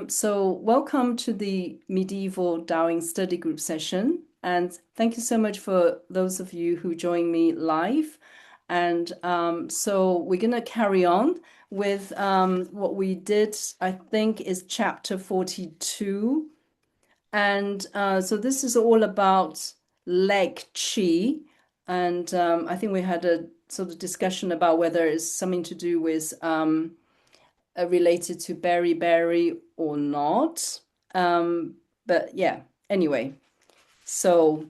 So welcome to the Medieval Daoyin Study Group session. And thank you so much for those of you who join me live. And so we're going to carry on with what we did, I think, is chapter 42. And so this is all about leg qi. And I think we had a sort of discussion about whether it's something to do with related to berry or not. But yeah, anyway, so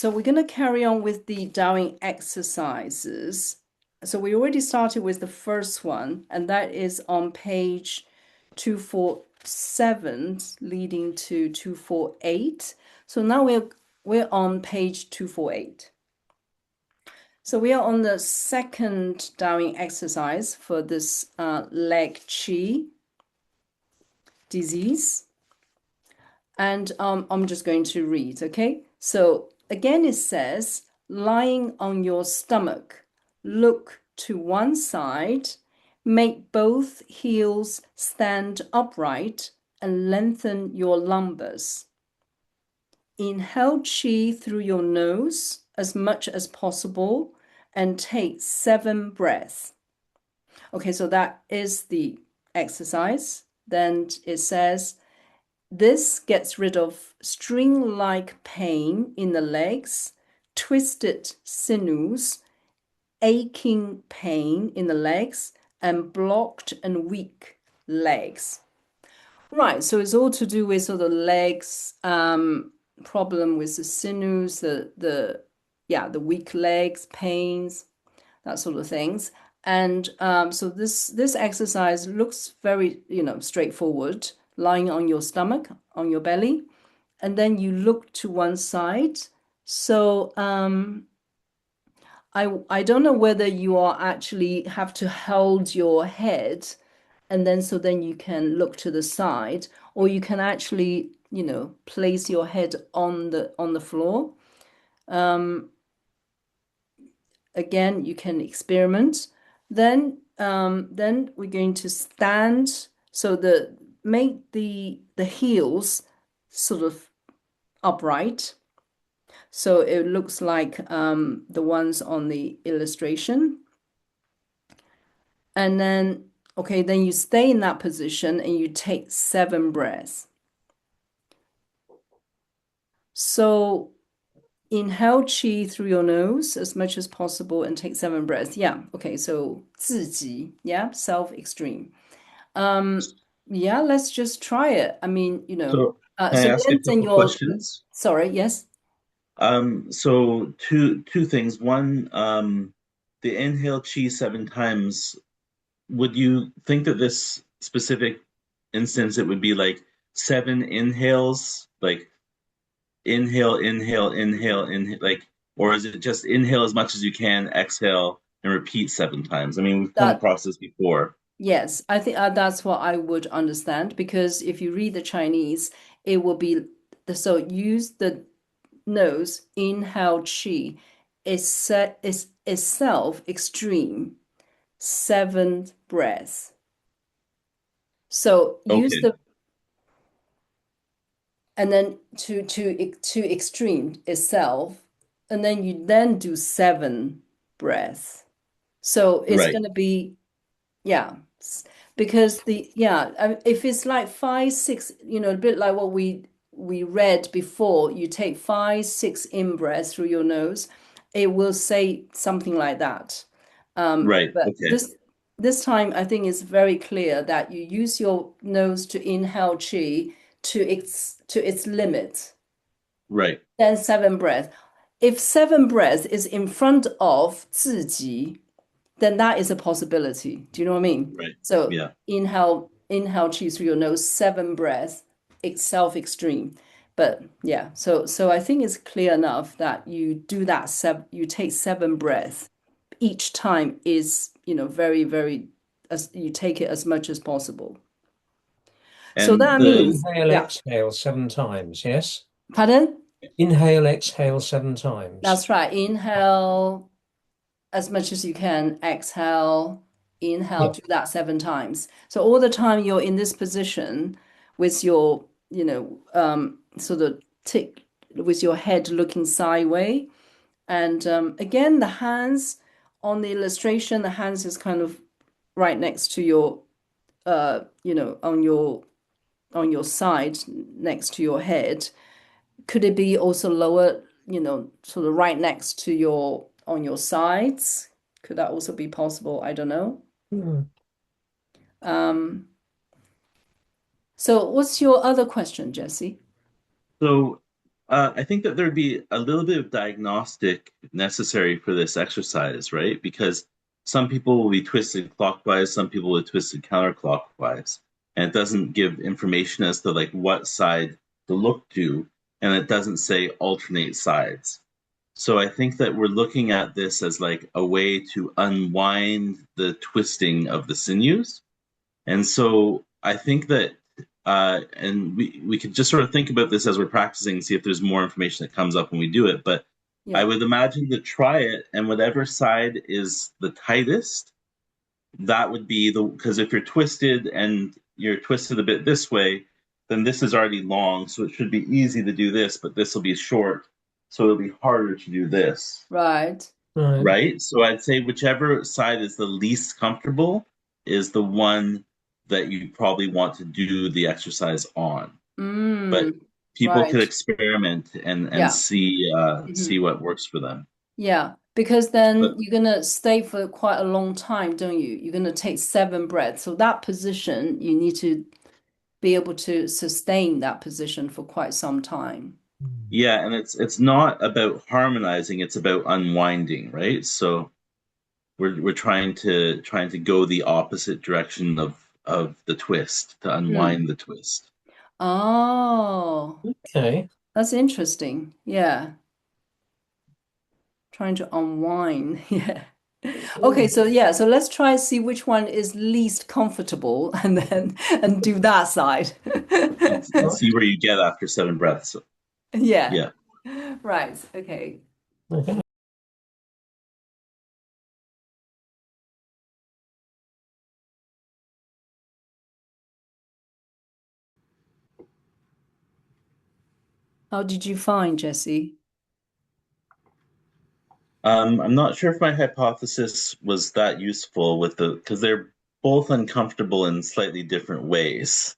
we're going to carry on with the Daoyin exercises. So we already started with the first one, and that is on page 247, leading to 248. So now we're on page 248. So we are on the second Daoyin exercise for this leg qi disease. And I'm just going to read, okay? So again, it says, lying on your stomach, look to one side, make both heels stand upright and lengthen your lumbars. Inhale qi through your nose as much as possible and take 7 breaths. Okay, so that is the exercise. Then it says, this gets rid of string-like pain in the legs, twisted sinews, aching pain in the legs, and blocked and weak legs. Right, so it's all to do with sort of legs, problem with the sinews, the weak legs, pains, that sort of things. And so this exercise looks very, straightforward, lying on your stomach, on your belly, and then you look to one side. So I don't know whether you are actually have to hold your head and then you can look to the side, or you can actually, place your head on the floor. Again, you can experiment. Then we're going to stand. So make the heels sort of upright. So it looks like the ones on the illustration. And then, okay, then you stay in that position and you take 7 breaths. So inhale qi through your nose as much as possible and take 7 breaths. Yeah, okay, so 自己, yeah, self-extreme. Yeah, let's just try it. I mean, So can I so ask a lengthen couple your, questions? sorry, yes. So two things. One, the inhale chi 7 times. Would you think that this specific instance it would be like 7 inhales, like inhale, inhale, inhale, inhale, like, or is it just inhale as much as you can, exhale, and repeat 7 times? I mean, we've come That across this before. Yes, I think that's what I would understand because if you read the Chinese, it will be so use the nose, inhale chi, is itself extreme, 7 breaths. So use Okay, the and then to extreme itself, and then you then do 7 breaths. So it's right, going to be yeah, because if it's like 5, 6, a bit like what we read before, you take 5, 6 in breaths through your nose, it will say something like that. right. But Okay, this time, I think it's very clear that you use your nose to inhale qi to its limit, right, then 7 breaths. If 7 breaths is in front of 自己, then that is a possibility. Do you know what I mean? right. So Yeah. inhale chi through your nose, 7 breaths, self extreme. But yeah, so I think it's clear enough that you do that you take 7 breaths. Each time is, very, very as you take it as much as possible. So And that the means, Inhale, yeah, exhale 7 times, yes? pardon? Inhale, exhale 7 times. That's right. Inhale as much as you can, exhale Inhale, Yeah. do that 7 times. So all the time you're in this position with your, sort of tick with your head looking sideways. And again, the hands on the illustration, the hands is kind of right next to your, on your side next to your head. Could it be also lower, sort of right next to your on your sides? Could that also be possible? I don't know. Mm. Um, so what's your other question, Jesse? So I think that there'd be a little bit of diagnostic necessary for this exercise, right? Because some people will be twisted clockwise, some people will be twisted counterclockwise, and it doesn't give information as to like what side to look to, and it doesn't say alternate sides. So I think that we're looking at this as like a way to unwind the twisting of the sinews. And so I think that, and we could just sort of think about this as we're practicing, see if there's more information that comes up when we do it. But I Yeah. would imagine to try it, and whatever side is the tightest, that would be the, because if you're twisted and you're twisted a bit this way, then this is already long, so it should be easy to do this, but this will be short, so it'll be harder to do this, Right. Right. right? So I'd say whichever side is the least comfortable is the one that you probably want to do the exercise on. But Mm, people could right. experiment and Yeah. see Mhm. what works for them. Yeah. Because then But you're gonna stay for quite a long time, don't you? You're gonna take 7 breaths. So that position, you need to be able to sustain that position for quite some time. yeah, and it's not about harmonizing, it's about unwinding, right? So we're trying to go the opposite direction of the twist to Mm. unwind the twist. Oh, Okay. that's interesting. Yeah. Trying to unwind. Yeah. Okay, Mm. so yeah, so let's try and see which one is least comfortable and then and do that side. And Right. see where you get after 7 breaths. Yeah. Yeah. Right. Okay. Okay. How did you find, Jesse? I'm not sure if my hypothesis was that useful with the because they're both uncomfortable in slightly different ways.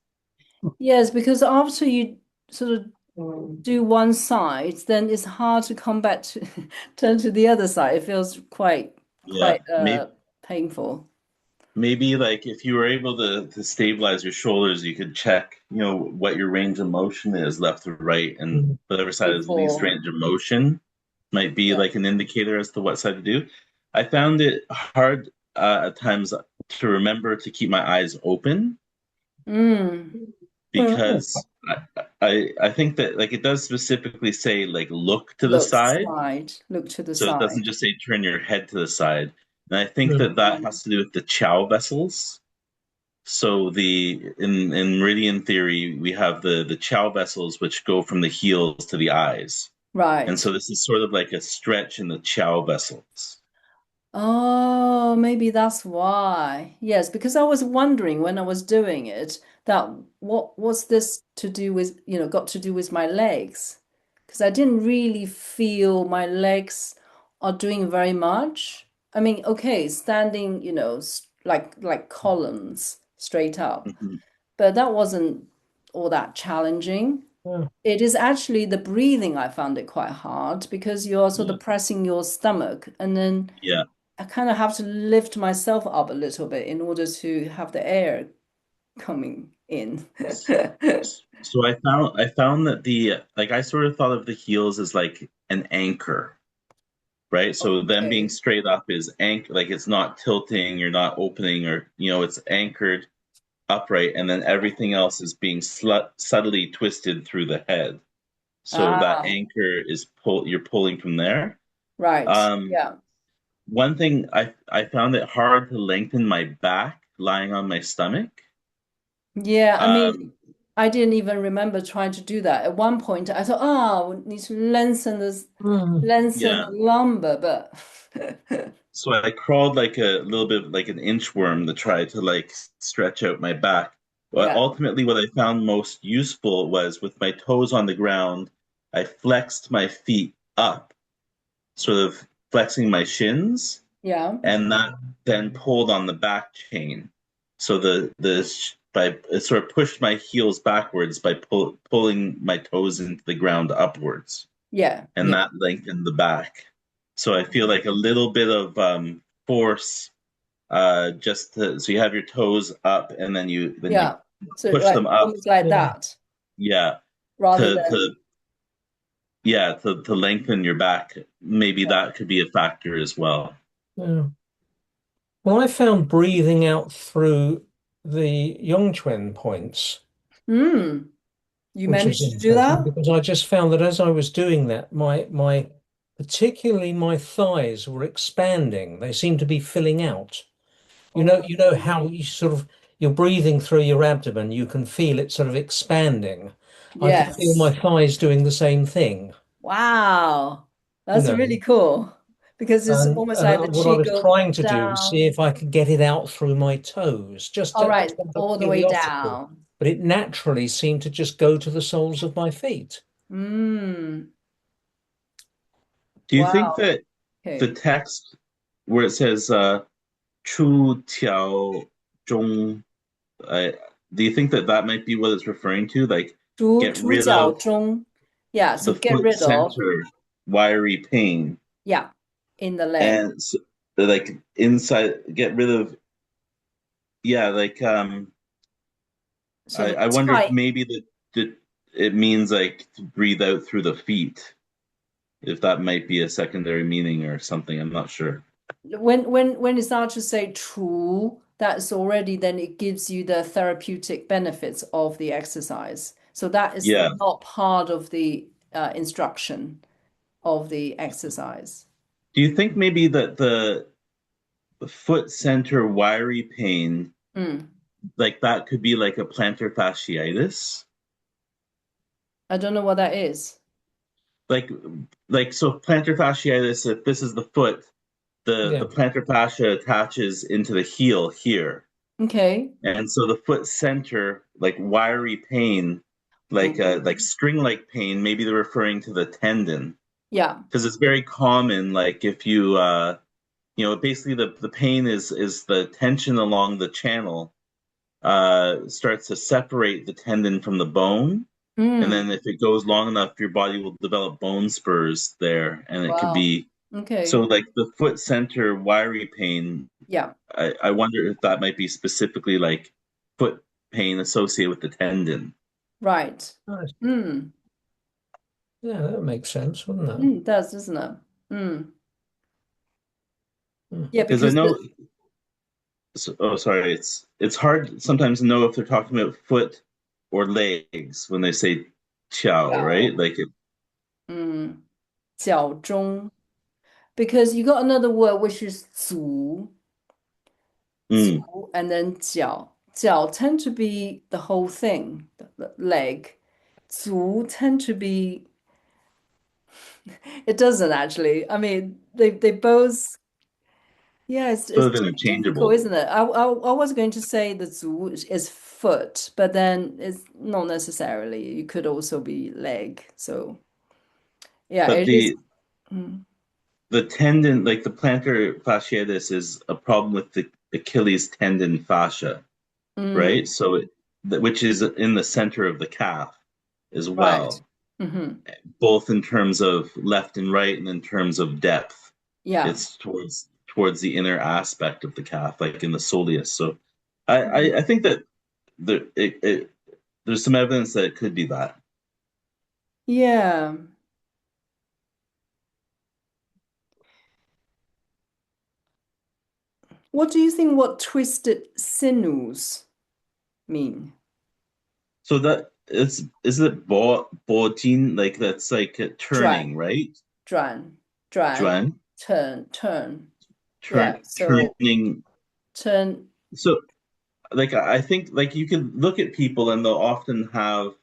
Yes, because after you sort of Mm. do one side, then it's hard to come back to turn to the other side. It feels quite Yeah, quite painful. maybe like if you were able to stabilize your shoulders, you could check, what your range of motion is left to right, and Mm. whatever side is least Before. range of motion might be Yeah. like an indicator as to what side to do. I found it hard at times to remember to keep my eyes open Mm. Oh, because I think that like it does specifically say like look to the Look side, side. Look to the so it doesn't side. just say turn your head to the side. And I think yeah. that that has to do with the chow vessels. So the in meridian theory, we have the chow vessels which go from the heels to the eyes. And Right. so this is sort of like a stretch in the chow vessels. Oh, maybe that's why. Yes, because I was wondering when I was doing it that what's this to do with, got to do with my legs? Because I didn't really feel my legs are doing very much. I mean, okay, standing, like columns straight up, Mhm. but that wasn't all that challenging. Yeah. It is actually the breathing I found it quite hard because you're sort Yeah. of pressing your stomach and then Yeah. I kind of have to lift myself up a little bit in order to have the air coming in. So I found that the like I sort of thought of the heels as like an anchor, right? So them being Okay. straight up is anchor, like it's not tilting, you're not opening, or it's anchored upright, and then everything else is being subtly twisted through the head. So that Ah, anchor is you're pulling from there. right. Um, Yeah. one thing I found it hard to lengthen my back lying on my stomach. Yeah. I mean, Um, I didn't even remember trying to do that. At one point, I thought, we need to lengthen this, Mm. lengthen yeah, the lumbar, but so I crawled like a little bit like an inchworm to try to like stretch out my back. But Yeah. ultimately, what I found most useful was with my toes on the ground, I flexed my feet up, sort of flexing my shins, Yeah. and that then pulled on the back chain. So by it sort of pushed my heels backwards by pulling my toes into the ground upwards, Yeah. and Yeah. that lengthened the back. So I feel like a little bit of force, so you have your toes up, and then you Yeah. So push like them up. almost like Yeah. that Yeah, rather to than yeah to lengthen your back. Maybe that could be a factor as well. Yeah. Well, I found breathing out through the Yongquan points, Hmm. You which was managed to do interesting that? because I just found that as I was doing that, my particularly my thighs were expanding. They seemed to be filling out. You know Oh, how you sort of you're breathing through your abdomen, you can feel it sort of expanding. I could feel my yes. thighs doing the same thing, Wow. you That's really know. cool because it's And almost and like the what I chi was goes trying to do was see down. if I could get it out through my toes, All right, just out of all the way curiosity. down. But it naturally seemed to just go to the soles of my feet. Mm. Do you think Wow. that the Okay. text where it says "chu tiao zhong," I, do you think that that might be what it's referring to? Like, get rid of 主角中. Yeah, so the get foot rid of, center wiry pain, yeah, in the leg. and like inside, get rid of, yeah, like So I wonder if tight. maybe the it means like to breathe out through the feet, if that might be a secondary meaning or something. I'm not sure. When it starts to say true, that's already then it gives you the therapeutic benefits of the exercise. So that is Yeah. not part of the instruction of the exercise. Do you think maybe that the foot center wiry pain, Mm. like that could be like a plantar fasciitis? I don't know what that is. Like so plantar fasciitis, if this is the foot, the Yeah. plantar fascia attaches into the heel here. Okay. And so the foot center, like wiry pain, like Mm. string-like pain, maybe they're referring to the tendon. Yeah. Because it's very common, like if you basically the pain is the tension along the channel starts to separate the tendon from the bone. And Mm. then if it goes long enough, your body will develop bone spurs there. And it could Wow. be so Okay. like the foot center wiry pain. Yeah. I wonder if that might be specifically like foot pain associated with the tendon. Right. Nice. Mm. Yeah, that makes sense, wouldn't it? Mm, it does, doesn't it? Mm. Mm. Yeah, Because I because know, oh, sorry, it's hard sometimes to know if they're talking about foot or legs when they say chow, the right? Like it, 脚中, because you got another word which is 足, mm. 足 and then 脚. 脚 tend to be the whole thing, the leg. 足 tend to be, it doesn't actually. I mean, they both, yeah, it's Sort of difficult, interchangeable. isn't it? I was going to say the 足 is foot, but then it's not necessarily. It could also be leg. So yeah, But it is. Mm, the tendon, like the plantar fasciitis, is a problem with the Achilles tendon fascia, mm, right? So which is in the center of the calf as right. well, Hmm. both in terms of left and right and in terms of depth. Yeah. It's towards the inner aspect of the calf, like in the soleus. So I think that there's some evidence that it could be that. Yeah. What do you think what twisted sinews mean? So that is it bojin, like that's like a 转 turning, right? 转 Juan turn. Yeah. So turning. turn. So like I think like you can look at people and they'll often have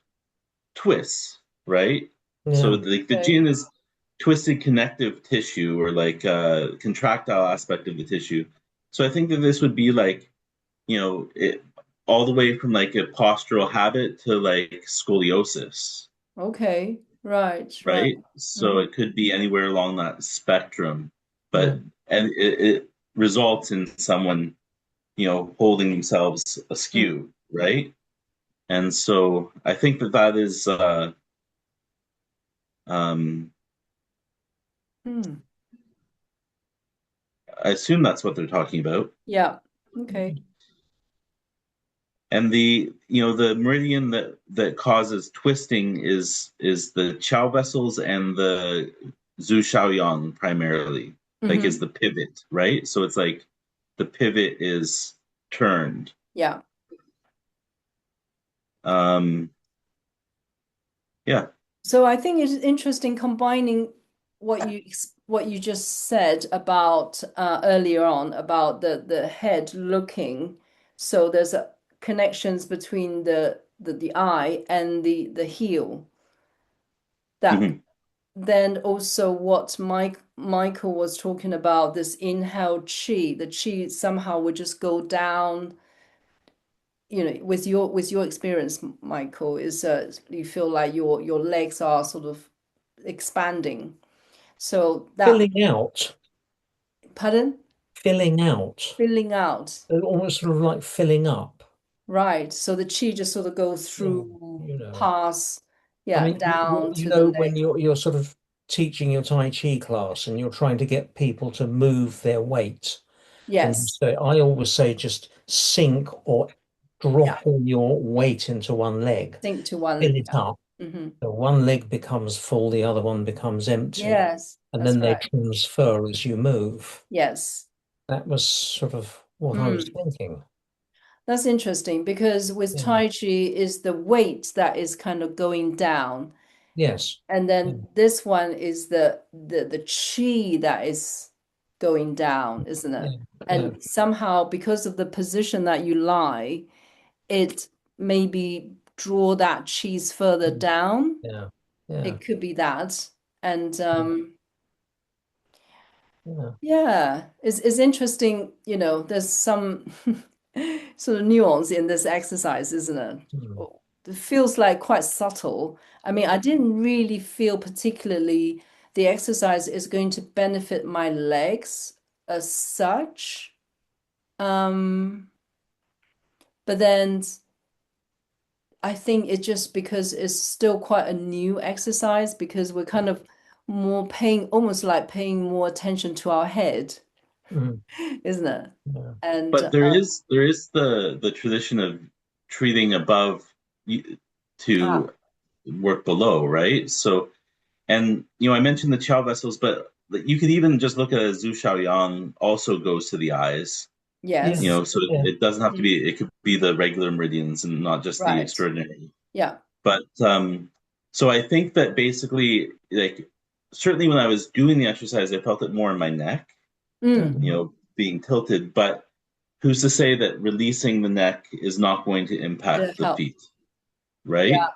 twists, right? So Yeah. like the Okay. jin is. twisted connective tissue or like contractile aspect of the tissue. So I think that this would be like, all the way from like a postural habit to like scoliosis, Okay. Right. Right. right? So Hmm. it could be anywhere along that spectrum, but Yeah. and it results in someone, holding themselves Mm. askew, right? And so I think that that is, um, Mm. I assume that's what they're talking about. Yeah. Okay. And the meridian that causes twisting is the Chow vessels and the Zhu Shaoyang primarily, like is Hmm. the pivot, right? So it's like the pivot is turned. Yeah. Um, yeah. So I think it's interesting combining what you just said about earlier on about the head looking. So there's a connections between the eye and the heel. That Hmm. then also what Michael was talking about, this inhale chi, the chi somehow would just go down. With your experience, Michael, is you feel like your legs are sort of expanding. So that, Filling out, pardon? filling out, Filling out. almost sort of like filling up. Right. So the chi just sort of goes Yeah, through, you know. pass, I yeah, mean, down you to the know, leg. when you're sort of teaching your Tai Chi class and you're trying to get people to move their weight, and you Yes. say, I always say, just sink or Yeah. drop all your weight into one leg, Sink to fill one. it up. Yeah. Hmm. So one leg becomes full, the other one becomes empty, Yes, and that's then they right. transfer as you move. Yes. That was sort of what I was Hmm. thinking. That's interesting because with Yeah. Tai Chi is the weight that is kind of going down. Yes. And Yeah. then this one is the chi that is going down, isn't it? Yeah. Yeah. And somehow because of the position that you lie, it maybe draw that cheese further down. Yeah. Yeah. It could be that. And Yeah. yeah, it's interesting, there's some sort of nuance in this exercise, isn't it? Hmm. Oh, it feels like quite subtle. I mean, I didn't really feel particularly the exercise is going to benefit my legs as such. Um, but then I think it's just because it's still quite a new exercise because we're kind of more paying, almost like paying more attention to our head, Hmm. isn't it? Yeah. And But there is the tradition of treating above ah, to work below, right? So, and I mentioned the Chow vessels, but you could even just look at a Zhu Shaoyang also goes to the eyes. Yeah. yes. So Yeah. it doesn't have to Mhm. be. It could be the regular meridians and not just the Right. extraordinary. Yeah. But so I think that basically, like, certainly when I was doing the exercise, I felt it more in my neck, Mm. Mhm. being tilted. But who's to say that releasing the neck is not going to It'll impact the help. feet, Yeah. right?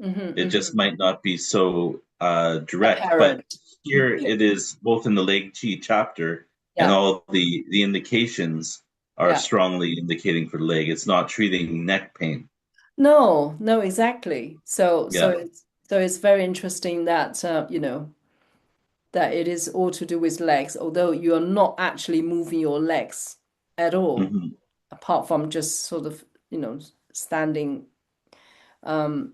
Hmm. It just Hmm. might not be so direct. But Apparent. here it is, both in the leg chi chapter and Yeah. all the indications are Yeah. strongly indicating for the leg. It's not treating neck pain. No, no, exactly. So, Yeah. so it's very interesting that that it is all to do with legs, although you are not actually moving your legs at all, Hmm. apart from just sort of, standing, um,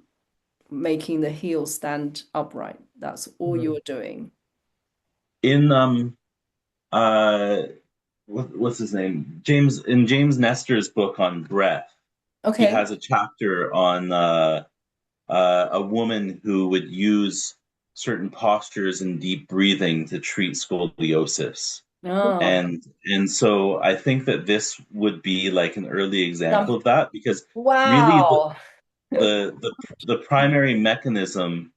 making the heel stand upright. That's all Mhm. you're doing. In what's his name? James Nestor's book on breath, he Okay. has a chapter on a woman who would use certain postures and deep breathing to treat scoliosis. Oh, And so I think that this would be like an early example some, of that because really wow. the primary mechanism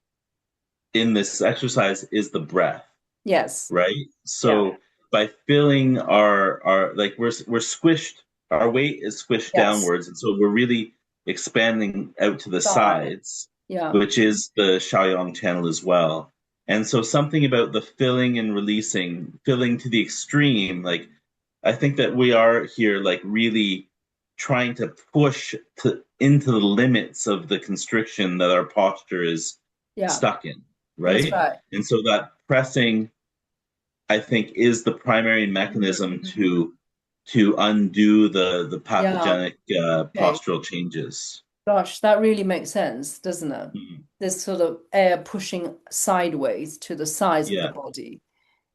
in this exercise is the breath, Yes. right? Yeah. So by filling our like we're squished, our weight is squished Yes. downwards, and so we're really expanding out to the Side. sides, Yeah. which is the Shaoyang channel as well. And so something about the filling and releasing, filling to the extreme, like I think that we are here like really trying to push to into the limits of the constriction that our posture is Yeah, stuck in, that's right? right. And so that pressing, I think, is the primary mechanism Mhm. to undo the Yeah, pathogenic okay. postural changes. Gosh, that really makes sense, doesn't it? Mhm. This sort of air pushing sideways to the sides of the Yeah, body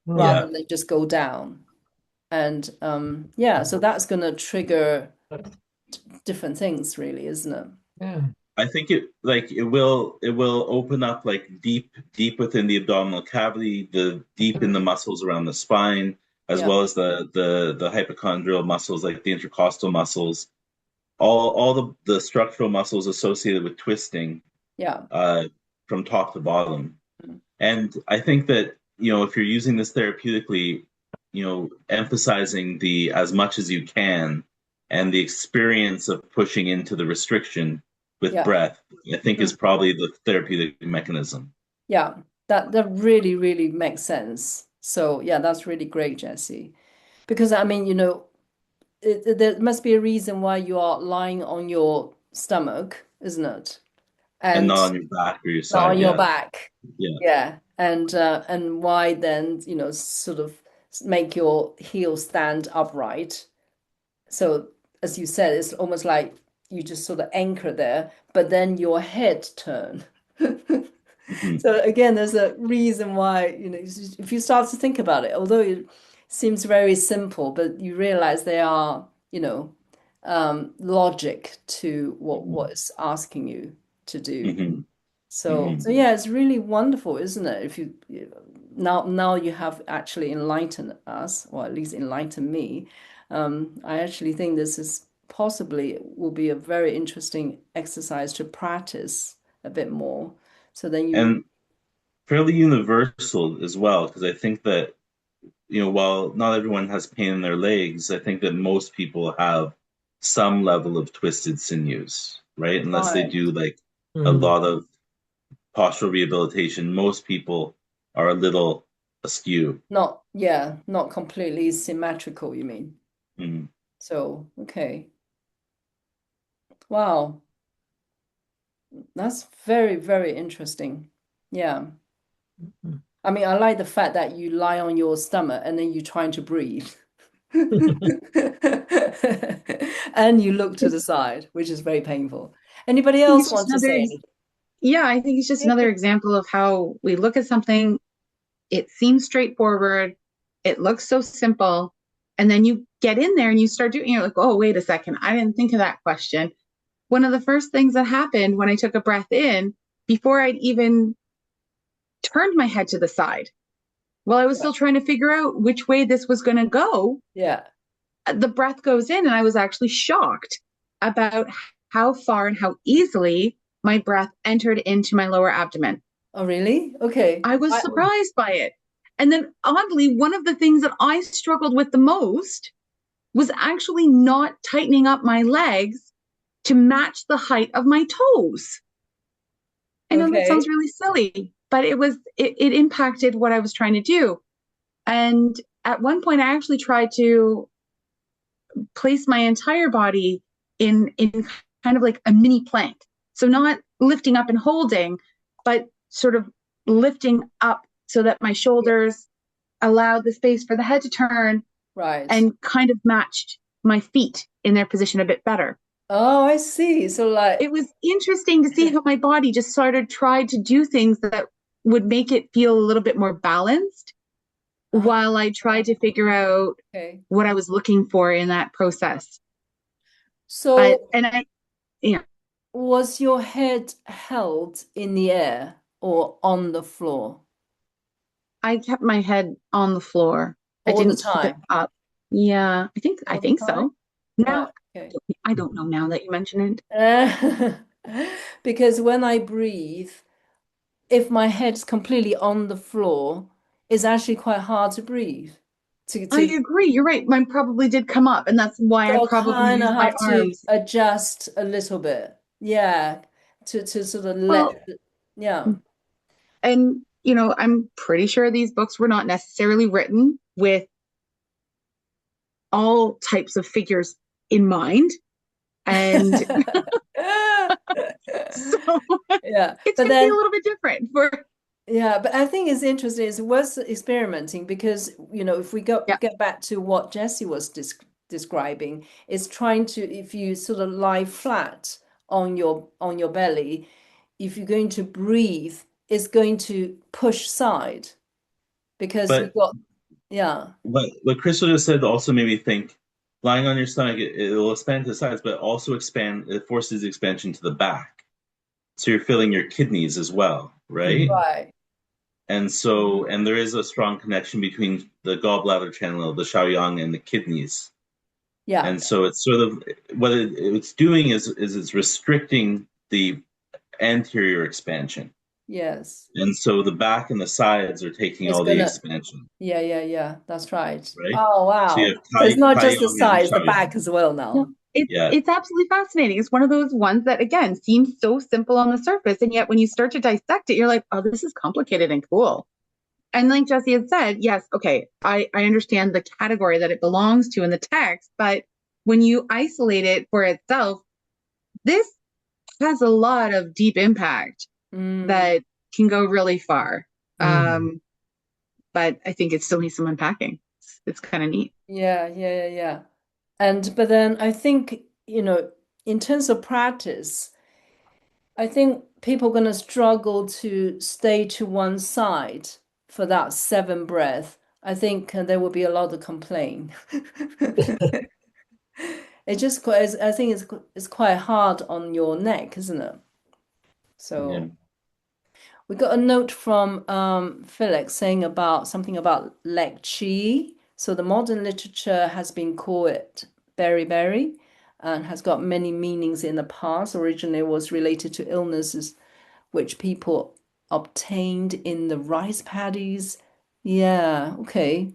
rather Hmm. yeah, than just go down. And yeah, so that's going to trigger different things, really, isn't it? Yeah. I think it will open up like deep within the abdominal cavity, the deep in the Mm. muscles around the spine, as Yeah, well as the hypochondrial muscles like the intercostal muscles, all the structural muscles associated with twisting yeah. uh, from top to bottom. Mm. And I think that, if you're using this therapeutically, emphasizing the as much as you can and the experience of pushing into the restriction with Yeah. breath, I think is Mhm. probably the therapeutic mechanism. Yeah, that really, really makes sense. So yeah, that's really great, Jesse. Because I mean, there must be a reason why you are lying on your stomach, isn't it? And And not on your back or your not side. on your Yeah. back. Yeah. Yeah. And why then, sort of make your heel stand upright. So as you said, it's almost like you just sort of anchor there, but then your head turn. Hmm. So again, there's a reason why, if you start to think about it, although it seems very simple, but you realize they are, logic to what it's asking you to do. Hmm. So, Hmm. so yeah, it's really wonderful, isn't it? If now you have actually enlightened us, or at least enlightened me. I actually think this is possibly will be a very interesting exercise to practice a bit more. So then you, And fairly universal as well, because I think that, while not everyone has pain in their legs, I think that most people have some level of twisted sinews, right? Unless they right, do like a Mm. lot of postural rehabilitation, most people are a little askew. not yeah, not completely symmetrical, you mean? Mm. So, okay. Wow, that's very, very interesting. Yeah. I mean, I like the fact that you lie on your stomach and then you're trying to breathe. And you look to the side, which is very painful. Anybody think it's else just want to another, say anything? yeah, I think it's just another example of how we look at something, it seems straightforward, it looks so simple, and then you get in there and you start doing, you're like, oh, wait a second, I didn't think of that question. One of the first things that happened when I took a breath in, before I'd even turned my head to the side, while I was Yeah. still trying to figure out which way this was going to go, Yeah. the breath goes in, and I was actually shocked about how far and how easily my breath entered into my lower abdomen. Oh, really? Okay. I was surprised by it. And then, oddly, one of the things that I struggled with the most was actually not tightening up my legs to match the height of my toes. I know that Okay. sounds really silly, but it impacted what I was trying to do. And at one point, I actually tried to place my entire body in kind of like a mini plank. So not lifting up and holding, but sort of lifting up so that my Yeah. shoulders allowed the space for the head to turn Right. and kind of matched my feet in their position a bit better. Oh, I see. So like, It was interesting to see how my body just sort of tried to do things that would make it feel a little bit more balanced ah, while I tried to figure out okay. what I was looking for in that process. But, So and I, yeah, was your head held in the air or on the floor I kept my head on the floor. I all the didn't keep it time? up. Yeah, I All the think time? so. Now Right. Okay. I don't know now that you mention it. Because when I breathe, if my head's completely on the floor, it's actually quite hard to breathe. I To agree. You're right. Mine probably did come up, and that's why I so I probably kind of used my have to arms. adjust a little bit. Yeah. To sort of Well, yeah. and I'm pretty sure these books were not necessarily written with all types of figures in mind. And so Yeah, it's but going to be a then little bit different for, yeah, but I think it's interesting. It's worth experimenting because, if we go yeah. get back to what Jesse was describing, is trying to, if you sort of lie flat on your belly, if you're going to breathe, it's going to push side because you But got, yeah, what Crystal just said also made me think lying on your stomach, it'll expand to the sides, but also it forces expansion to the back. So you're filling your kidneys as well, right? right, And there is a strong connection between the gallbladder channel, the Shaoyang, and the kidneys. yeah, And so it's sort of what it's doing is it's restricting the anterior expansion. yes, And so the back and the sides are taking it's all the gonna, expansion, yeah, yeah, yeah, that's right. right? Oh, So you wow. have So it's not just the Taiyang and size, the Shaoyang. back as well No, now. it's Yeah, it's absolutely fascinating. It's one of those ones that again seems so simple on the surface, and yet when you start to dissect it, you're like, oh, this is complicated and cool. And like Jesse had said, yes, okay, I understand the category that it belongs to in the text, but when you isolate it for itself, this has a lot of deep impact Mm. that can go really far. Mm. But I think it still needs some unpacking. It's kind of neat. Yeah, yeah, yeah, yeah. But then I think, in terms of practice, I think people are going to struggle to stay to one side for that seven breath. I think there will be a lot of complaint. It just quite, I think it's quite hard on your neck, isn't it? yeah. So we got a note from Felix saying about something about leg chi. So the modern literature has been called it beriberi and has got many meanings in the past. Originally, it was related to illnesses which people obtained in the rice paddies. Yeah, okay.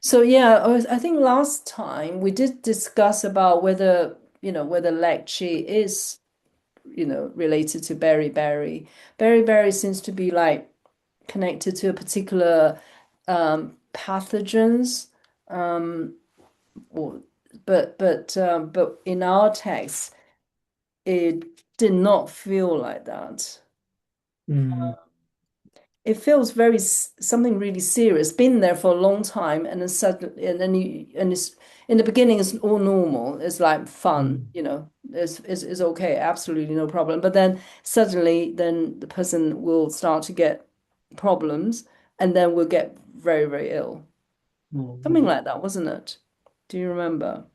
So yeah, I think last time we did discuss about whether leg chi is related to beriberi. Beriberi seems to be like connected to a particular pathogens, or but in our text, it did not feel like that. Mm. It feels very something really serious. Been there for a long time, and then suddenly, and it's in the beginning, it's all normal. It's like fun, Mm. it's okay, absolutely no problem. But then suddenly, then the person will start to get problems, and then will get very, very ill. Something Mm. like that, wasn't it? Do you remember?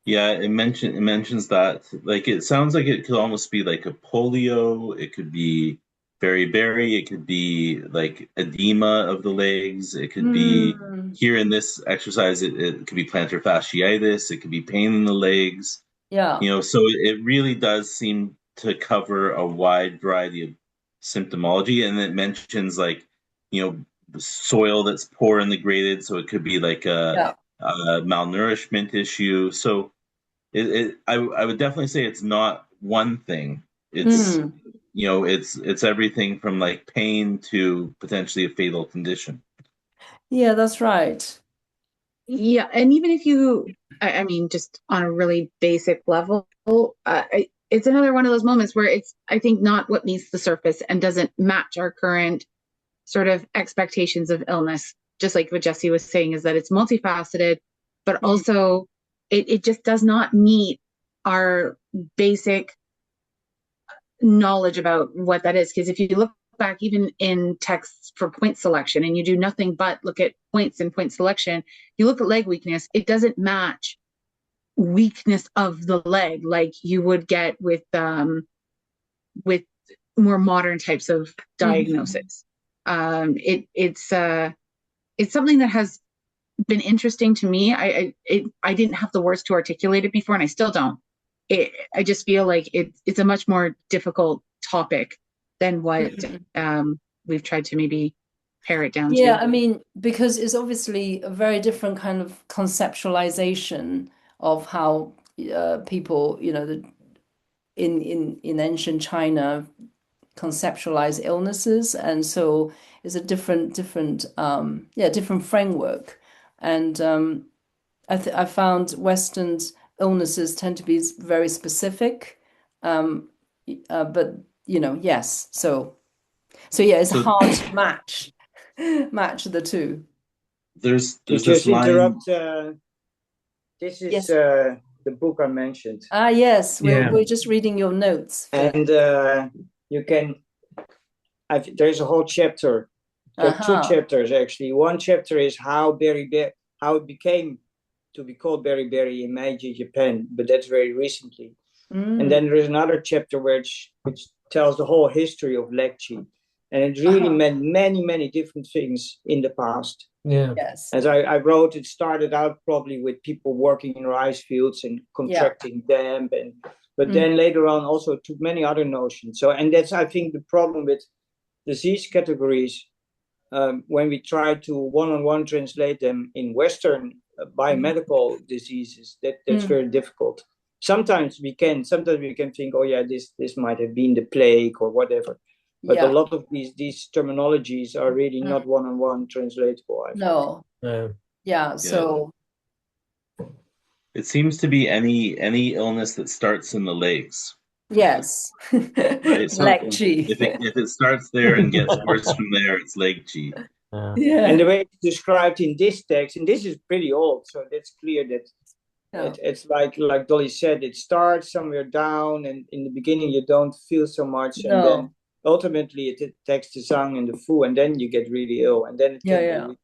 Yeah, it mentions that like it sounds like it could almost be like a polio, it could be beriberi, it could be like edema of the legs, it could be Mm, here in this exercise it could be plantar fasciitis, it could be pain in the legs, yeah, so it really does seem to cover a wide variety of symptomology, and it mentions like, the soil that's poor and degraded, so it could be like yeah. a malnourishment issue. So I would definitely say it's not one thing. It's Mm, it's everything from like pain to potentially a fatal condition. yeah, that's right. Yeah, and even if I mean, just on a really basic level, it's another one of those moments where it's, I think, not what meets the surface and doesn't match our current sort of expectations of illness. Just like what Jesse was saying, is that it's multifaceted, but Mm, also it just does not meet our basic knowledge about what that is. Because if you look back even in texts for point selection and you do nothing but look at points and point selection, you look at leg weakness, it doesn't match weakness of the leg like you would get with more modern types of mhm. diagnosis. It's something that has been interesting to me. I didn't have the words to articulate it before, and I still don't. I just feel like it's a much more difficult topic than what Mhm. we've tried to maybe pare it down Yeah, to. I mean, because it's obviously a very different kind of conceptualization of how people, in ancient China conceptualize illnesses, and so it's a different framework. And I found Western illnesses tend to be very specific, but yes. So yeah, it's So hard to match the two. there's To this just line. interrupt, this is Yes. the book I mentioned. Yes, Yeah. we're just reading your notes. And you can, there's a whole chapter. There are two chapters actually. One chapter is how it became to be called beriberi in Meiji Japan, but that's very recently. And then there is another chapter which tells the whole history of Lekchi, and it really meant many different things in the past. Yeah. Yes. As I wrote, it started out probably with people working in rice fields and contracting damp, but then later on also took many other notions. So, and that's, I think, the problem with disease categories when we try to one-on-one translate them in Western biomedical diseases. That's very difficult. Sometimes we can think, oh yeah, this might have been the plague or whatever. But a lot of these terminologies are really not one-on-one translatable. No. Yeah. So It seems to be any illness that starts in the legs. yes. Right. So Leg G. if it starts there and gets worse from there, it's leg G. Yeah. And the way it's described in this text, and this is pretty old, so that's clear that it's like Dolly said, it starts somewhere down, and in the beginning you don't feel so much, and then ultimately it attacks the Zhang and the Fu, and then you get really ill, and then it can be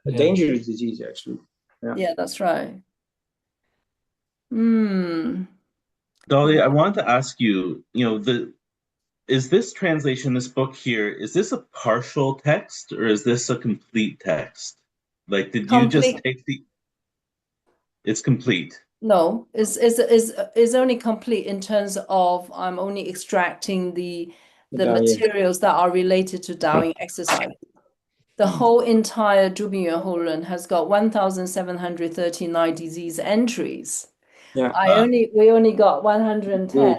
a dangerous disease, actually. Yeah, that's right. Dolly, I wanted to ask you, is this translation, this book here, is this a partial text or is this a complete text? Like, did you just take it's complete? No, is only complete in terms of I'm only extracting the materials that are related to Daoyin exercise. The whole entire Zhubin Yuan has got 1,739 disease entries. Yeah. We only got 110.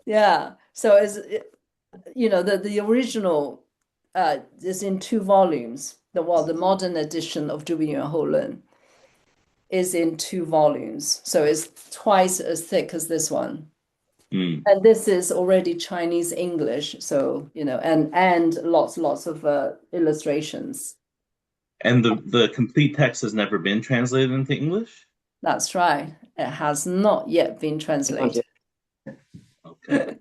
Yeah. So the original is in 2 volumes. The modern edition of Zhubin Yuan is in 2 volumes. So it's twice as thick as this one. And this is already Chinese English, so and lots of illustrations. And the complete text has never been translated into English? That's right. It has not yet been translated. Okay.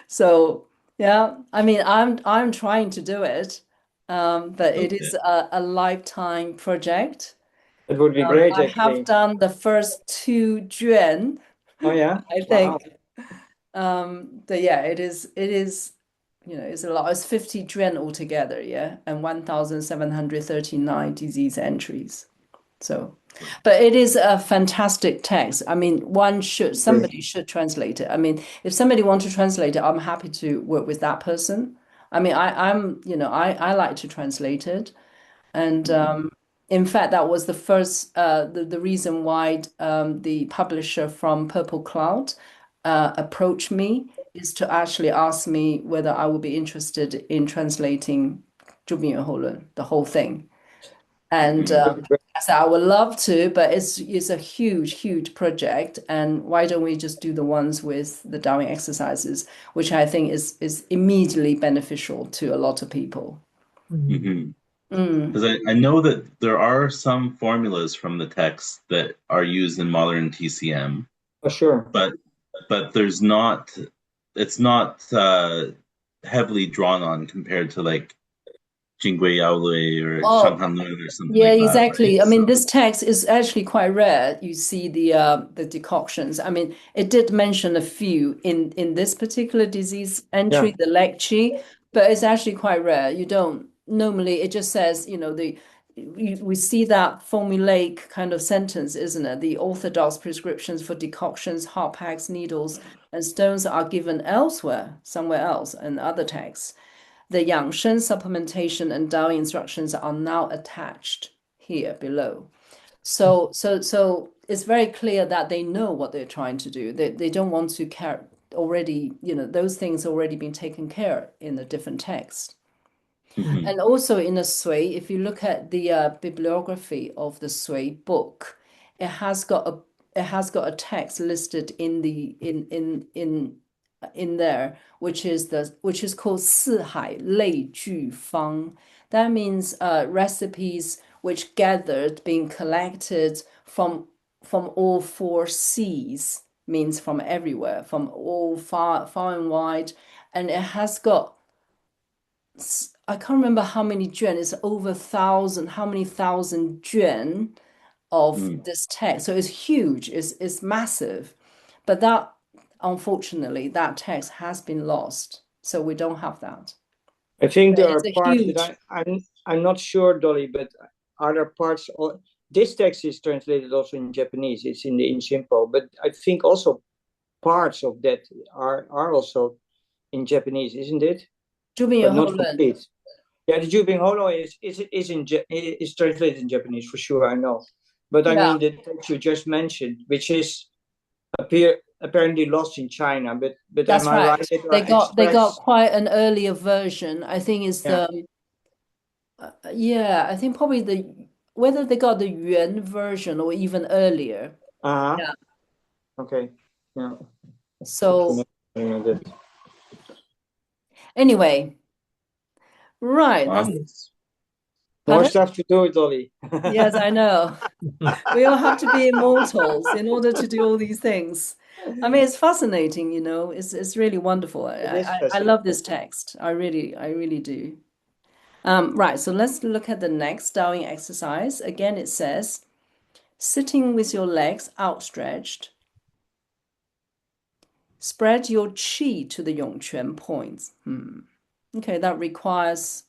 So yeah, I mean, I'm trying to do it, but it is a lifetime project. It would be great. I have done the first 2 juan. Oh yeah, I think. But yeah, it is. It's a lot. It's 50 juan altogether, and 1,739 disease entries. So, but it is a fantastic text. I mean, somebody should translate it. I mean, if somebody wants to translate it, I'm happy to work with that person. I mean, I like to translate it, and in fact, that was the first the reason why the publisher from Purple Cloud approached me is to actually ask me whether I would be interested in translating Zhubin Yuan, the whole thing. And I said I would love to, but it's a huge project. And why don't we just do the ones with the Daoyin exercises, which I think is immediately beneficial to a lot of people. Because I know that there are some formulas from the text that are used in modern TCM. For sure. But it's not heavily drawn on compared to like Jingui Yaolui or Shanghanlun or something like that. Yeah, exactly. Right? I mean, this text is actually quite rare. You see the decoctions. I mean, it did mention a few in this particular disease entry, the Lekchi, but it's actually quite rare. You don't normally. It just says, we see that formulaic kind of sentence, isn't it? The orthodox prescriptions for decoctions, hot packs, needles, and stones are given elsewhere, somewhere else, in other texts. The Yangshen supplementation and Daoyin instructions are now attached here below. So it's very clear that they know what they're trying to do. They don't want to carry already, those things already been taken care in a different text. Mhm. And also in the Sui, if you look at the bibliography of the Sui book, it has got a text listed in the in there, which is called 四海类聚方. That means recipes which gathered, being collected from all four seas, means from everywhere, from all far and wide, and it has got, I can't remember how many juan. It's over 1,000. How many thousand juan of Mm. this text? So it's huge. It's massive. But that, unfortunately, that text has been lost. So we don't have that. I think there It's are a parts huge. that I'm not sure, Dolly, but are there parts? This text is translated also in Japanese. It's in simple, but I think also parts of that are also in Japanese, isn't it? But not Zhubin complete. Yeah, the Jubing Holo is translated in Japanese for sure. I know, but I Yeah, mean the text you just mentioned, which is apparently lost in China. But am that's I right. right? That They are got expressed? quite an earlier version. I think it's Yeah. yeah, I think probably whether they got the Yuan version or even earlier. Uh huh. Yeah. Okay. Yeah. Good to So know that. anyway, right. Wow. More Pardon? stuff to do, Dolly. Yes, I know. We all have to be immortals in order to do all these things. I mean, it's fascinating, It's really wonderful. It is I love fascinating. this text. I really do. Right, so let's look at the next Daoyin exercise. Again, it says, sitting with your legs outstretched, spread your qi to the Yongquan points. Okay, that requires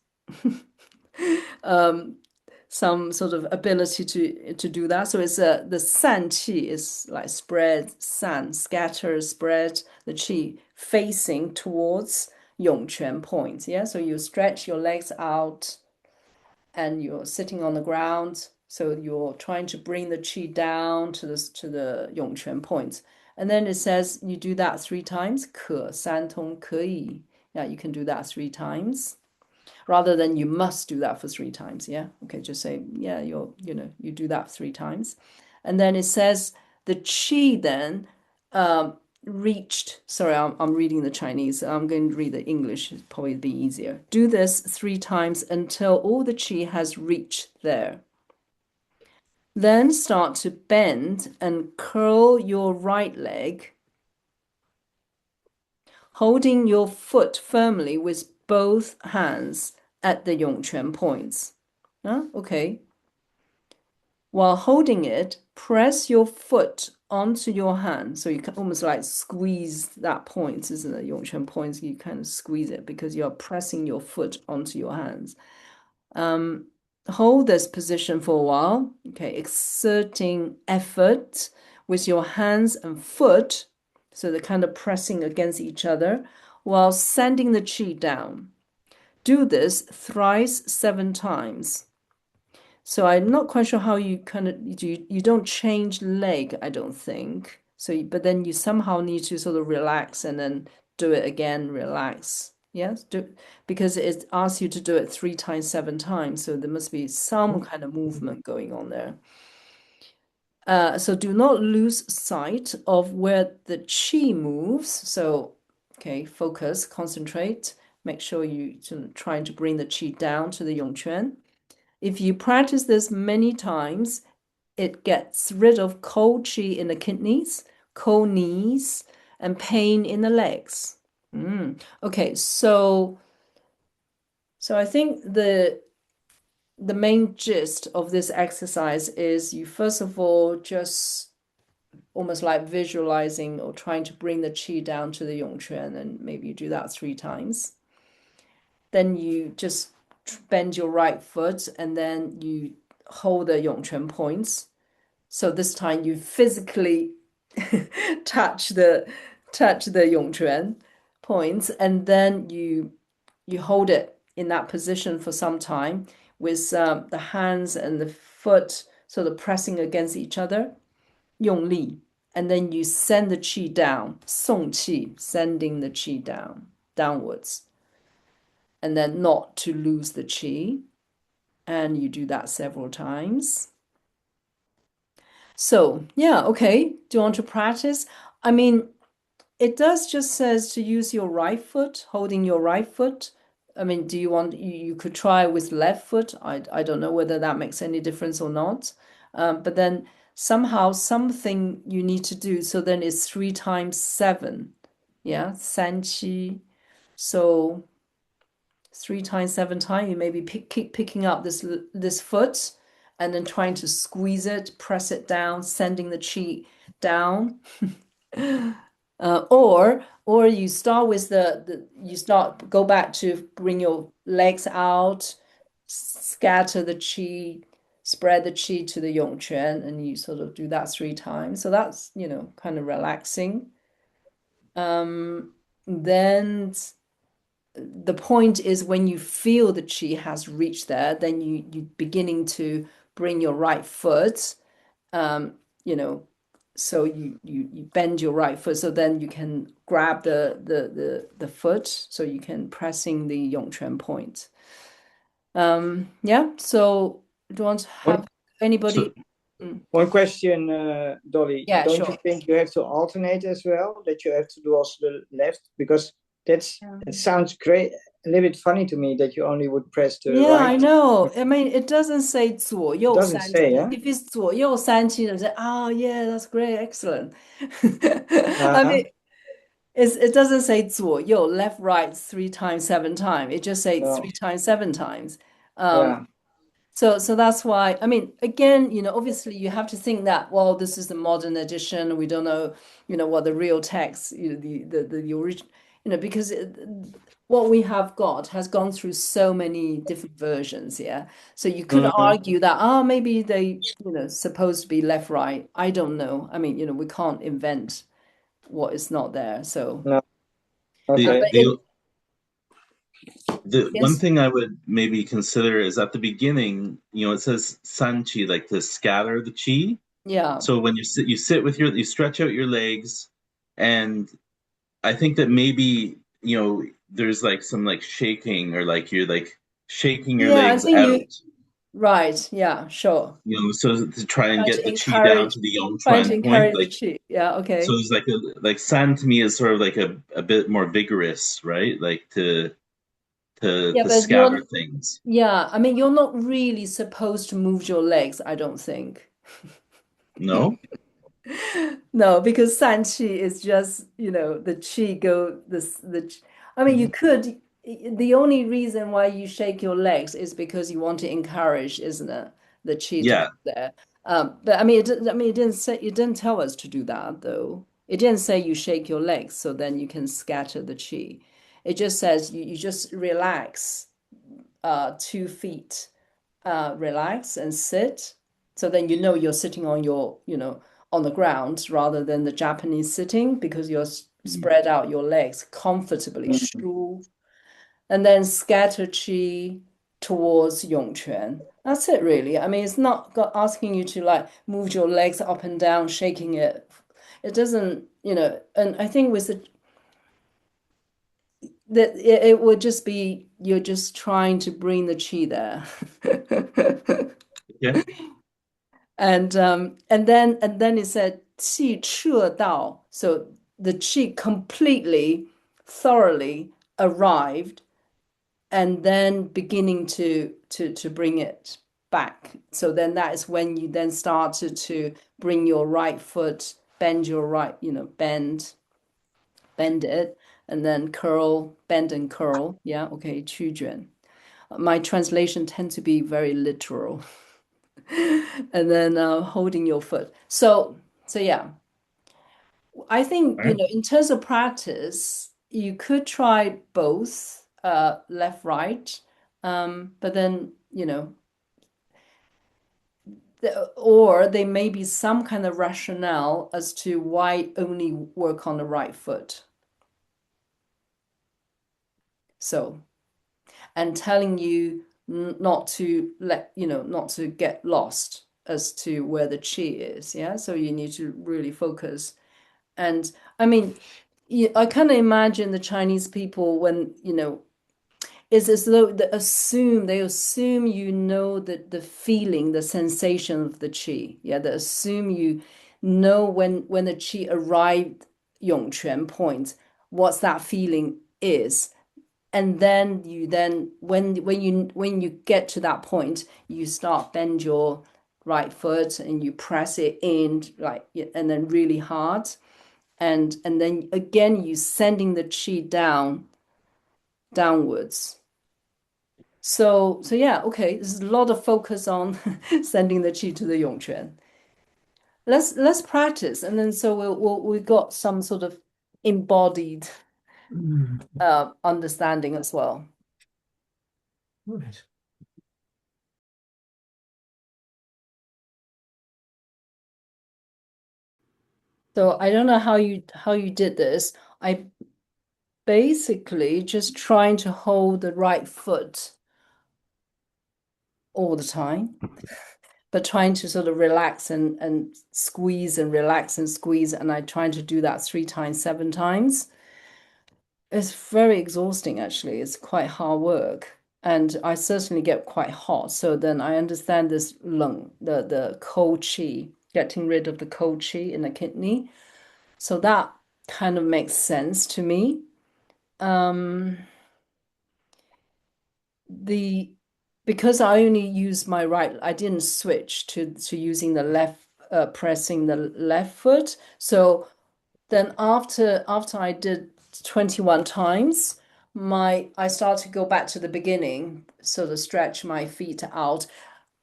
some sort of ability to do that. So it's the san qi is like spread, san, scatter, spread the qi facing towards Yongquan points. Yeah, so you stretch your legs out and you're sitting on the ground. So you're trying to bring the qi down to the Yongquan points. And then it says you do that 3 times. 可三通可以. Yeah, you can do that 3 times rather than you must do that for 3 times. Yeah. Okay. Just say, yeah, you do that 3 times. And then it says the qi then reached. Sorry, I'm reading the Chinese. I'm going to read the English. It'll probably be easier. Do this 3 times until all the qi has reached there. Then start to bend and curl your right leg, holding your foot firmly with both hands at the Yongquan points. Okay. While holding it, press your foot onto your hand. So you can almost like squeeze that point, isn't it? Yongquan points, you kind of squeeze it because you're pressing your foot onto your hands. Hold this position for a while. Okay, exerting effort with your hands and foot. So they're kind of pressing against each other while sending the qi down. Do this thrice 7 times. So I'm not quite sure how you kind of do. You don't change leg, I don't think. So, but then you somehow need to sort of relax and then do it again. Relax, yes, because it asks you to do it 3 times, 7 times. So there must be some kind of movement going on there. So do not lose sight of where the qi moves. So, okay, focus, concentrate. Make sure you trying to bring the qi down to the Yongquan. If you practice this many times, it gets rid of cold qi in the kidneys, cold knees, and pain in the legs. Okay, so I think the main gist of this exercise is you first of all just almost like visualizing or trying to bring the qi down to the Yongquan, and maybe you do that 3 times. Then you just bend your right foot and then you hold the Yongquan points. So this time you physically touch the Yongquan points, and then you hold it in that position for some time with the hands and the foot sort of pressing against each other. 用力, and then you send the qi down, 送气, sending the qi down, downwards, and then not to lose the qi. And you do that several times. So, yeah, okay. Do you want to practice? I mean, it does just says to use your right foot, holding your right foot. I mean, do you want, you could try with left foot. I don't know whether that makes any difference or not. But then somehow something you need to do. So then it's 3 times 7. Yeah, 三七. So 3 times 7 times, you maybe keep picking up this foot and then trying to squeeze it, press it down, sending the chi down. Or you start with go back to bring your legs out, scatter the chi, spread the chi to the yongquan, and you sort of do that 3 times. So that's, kind of relaxing. Then the point is when you feel the chi has reached there, then you beginning to bring your right foot, you know, so you bend your right foot, so then you can grab the foot, so you can pressing the Yongquan point. Yeah. So do you want to One, have anybody? one question, Dolly. Yeah, Don't sure. you think you have to alternate as well? That you have to do also the left? Because that sounds great. A little bit funny to me that you only would press the Yeah, I right. know. I mean, it doesn't say 左右 Doesn't 三 say, 七. yeah? If it's 左右三七, then say, oh yeah, that's great, excellent. I Uh-huh. mean, it doesn't say 左右, left, right, 3 times, 7 times. It just says No. 3 times, 7 times. Yeah. So that's why, I mean, again, obviously you have to think that, well, this is the modern edition. We don't know, what the real text, the original, because what we have got has gone through so many different versions, yeah. So you could Mhm. argue that, maybe they, supposed to be left, right. I don't know. I mean, we can't invent what is not there. So, No. The Okay. but it, the one yes, thing I would maybe consider is at the beginning, it says san chi, like to scatter the chi. yeah. So when you sit with you stretch out your legs, and I think that maybe, there's like some like shaking, or like you're like shaking your Yeah, I legs think out, right. Yeah, sure. so to try and Trying get to the chi down encourage, to the trying to Yongchuan point. encourage the Like, chi. Yeah, so okay. it's like san to me is sort of like a bit more vigorous, right? Like to Yeah, to but scatter things. yeah, I mean, you're not really supposed to move your legs, I don't think. No? No, because san qi is just, the qi go this I mean, you Mhm. could, the only reason why you shake your legs is because you want to encourage, isn't it? The qi to go Yeah. there. But I mean, it didn't tell us to do that though. It didn't say you shake your legs so then you can scatter the qi. It just says you just relax 2 feet, relax and sit. So then you're sitting on on the ground rather than the Japanese sitting because you're Mhm. spread out your legs comfortably, Mhm. 舒, and then scatter chi towards Yongquan. That's it really. I mean, it's not asking you to like move your legs up and down, shaking it. It doesn't, and I think with that it would just be you're just trying to bring the chi there. Okay. And then it said qi 彻到, so the qi completely, thoroughly arrived, and then beginning to bring it back. So then that is when you then started to bring your right foot, bend your right, bend it, and then curl, bend and curl. Yeah, okay, 曲卷. My translation tends to be very literal. And then holding your foot. So yeah, I think, All right. in terms of practice, you could try both, left, right, but then, or there may be some kind of rationale as to why only work on the right foot. So, and telling you not to not to get lost. as to where the qi is. Yeah, so you need to really focus. And I mean, I kind of imagine the Chinese people when, it's as though they assume you know the feeling, the sensation of the qi. Yeah, they assume you know when the qi arrived Yongquan point, what's that feeling is. And then when you get to that point, you start bend your right foot and you press it in like and then really hard. And then again you sending the qi downwards. So yeah, okay. There's a lot of focus on sending the qi to the Yongquan. Let's practice, and then so we got some sort of embodied Mm. understanding as well. Right. So I don't know how you did this. I basically just trying to hold the right foot all the time, but trying to sort of relax and squeeze and relax and squeeze. And I trying to do that 3 times, 7 times. It's very exhausting, actually. It's quite hard work. And I certainly get quite hot. So then I understand this lung, the cold qi, getting rid of the cold qi in the kidney. So that kind of makes sense to me. Um, the because I only use my right, I didn't switch to using the left, pressing the left foot. So then after I did 21 times, I start to go back to the beginning, sort of stretch my feet out,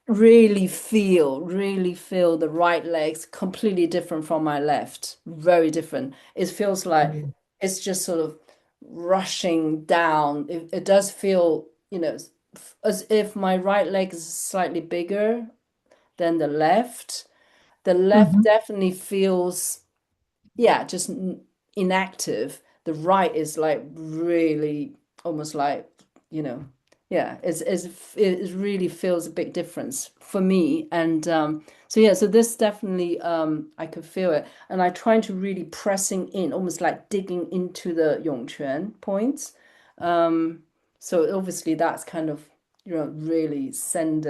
really feel the right legs completely different from my left, very different. It feels like Mm. it's just sort of rushing down. It does feel, as if my right leg is slightly bigger than the left. The left Mhm. definitely feels, yeah, just inactive. The right is like really almost like, you know, yeah, it really feels a big difference for me. And so yeah, so this definitely I could feel it. And I trying to really pressing in, almost like digging into the Yongquan points. Um, so obviously that's kind of, really send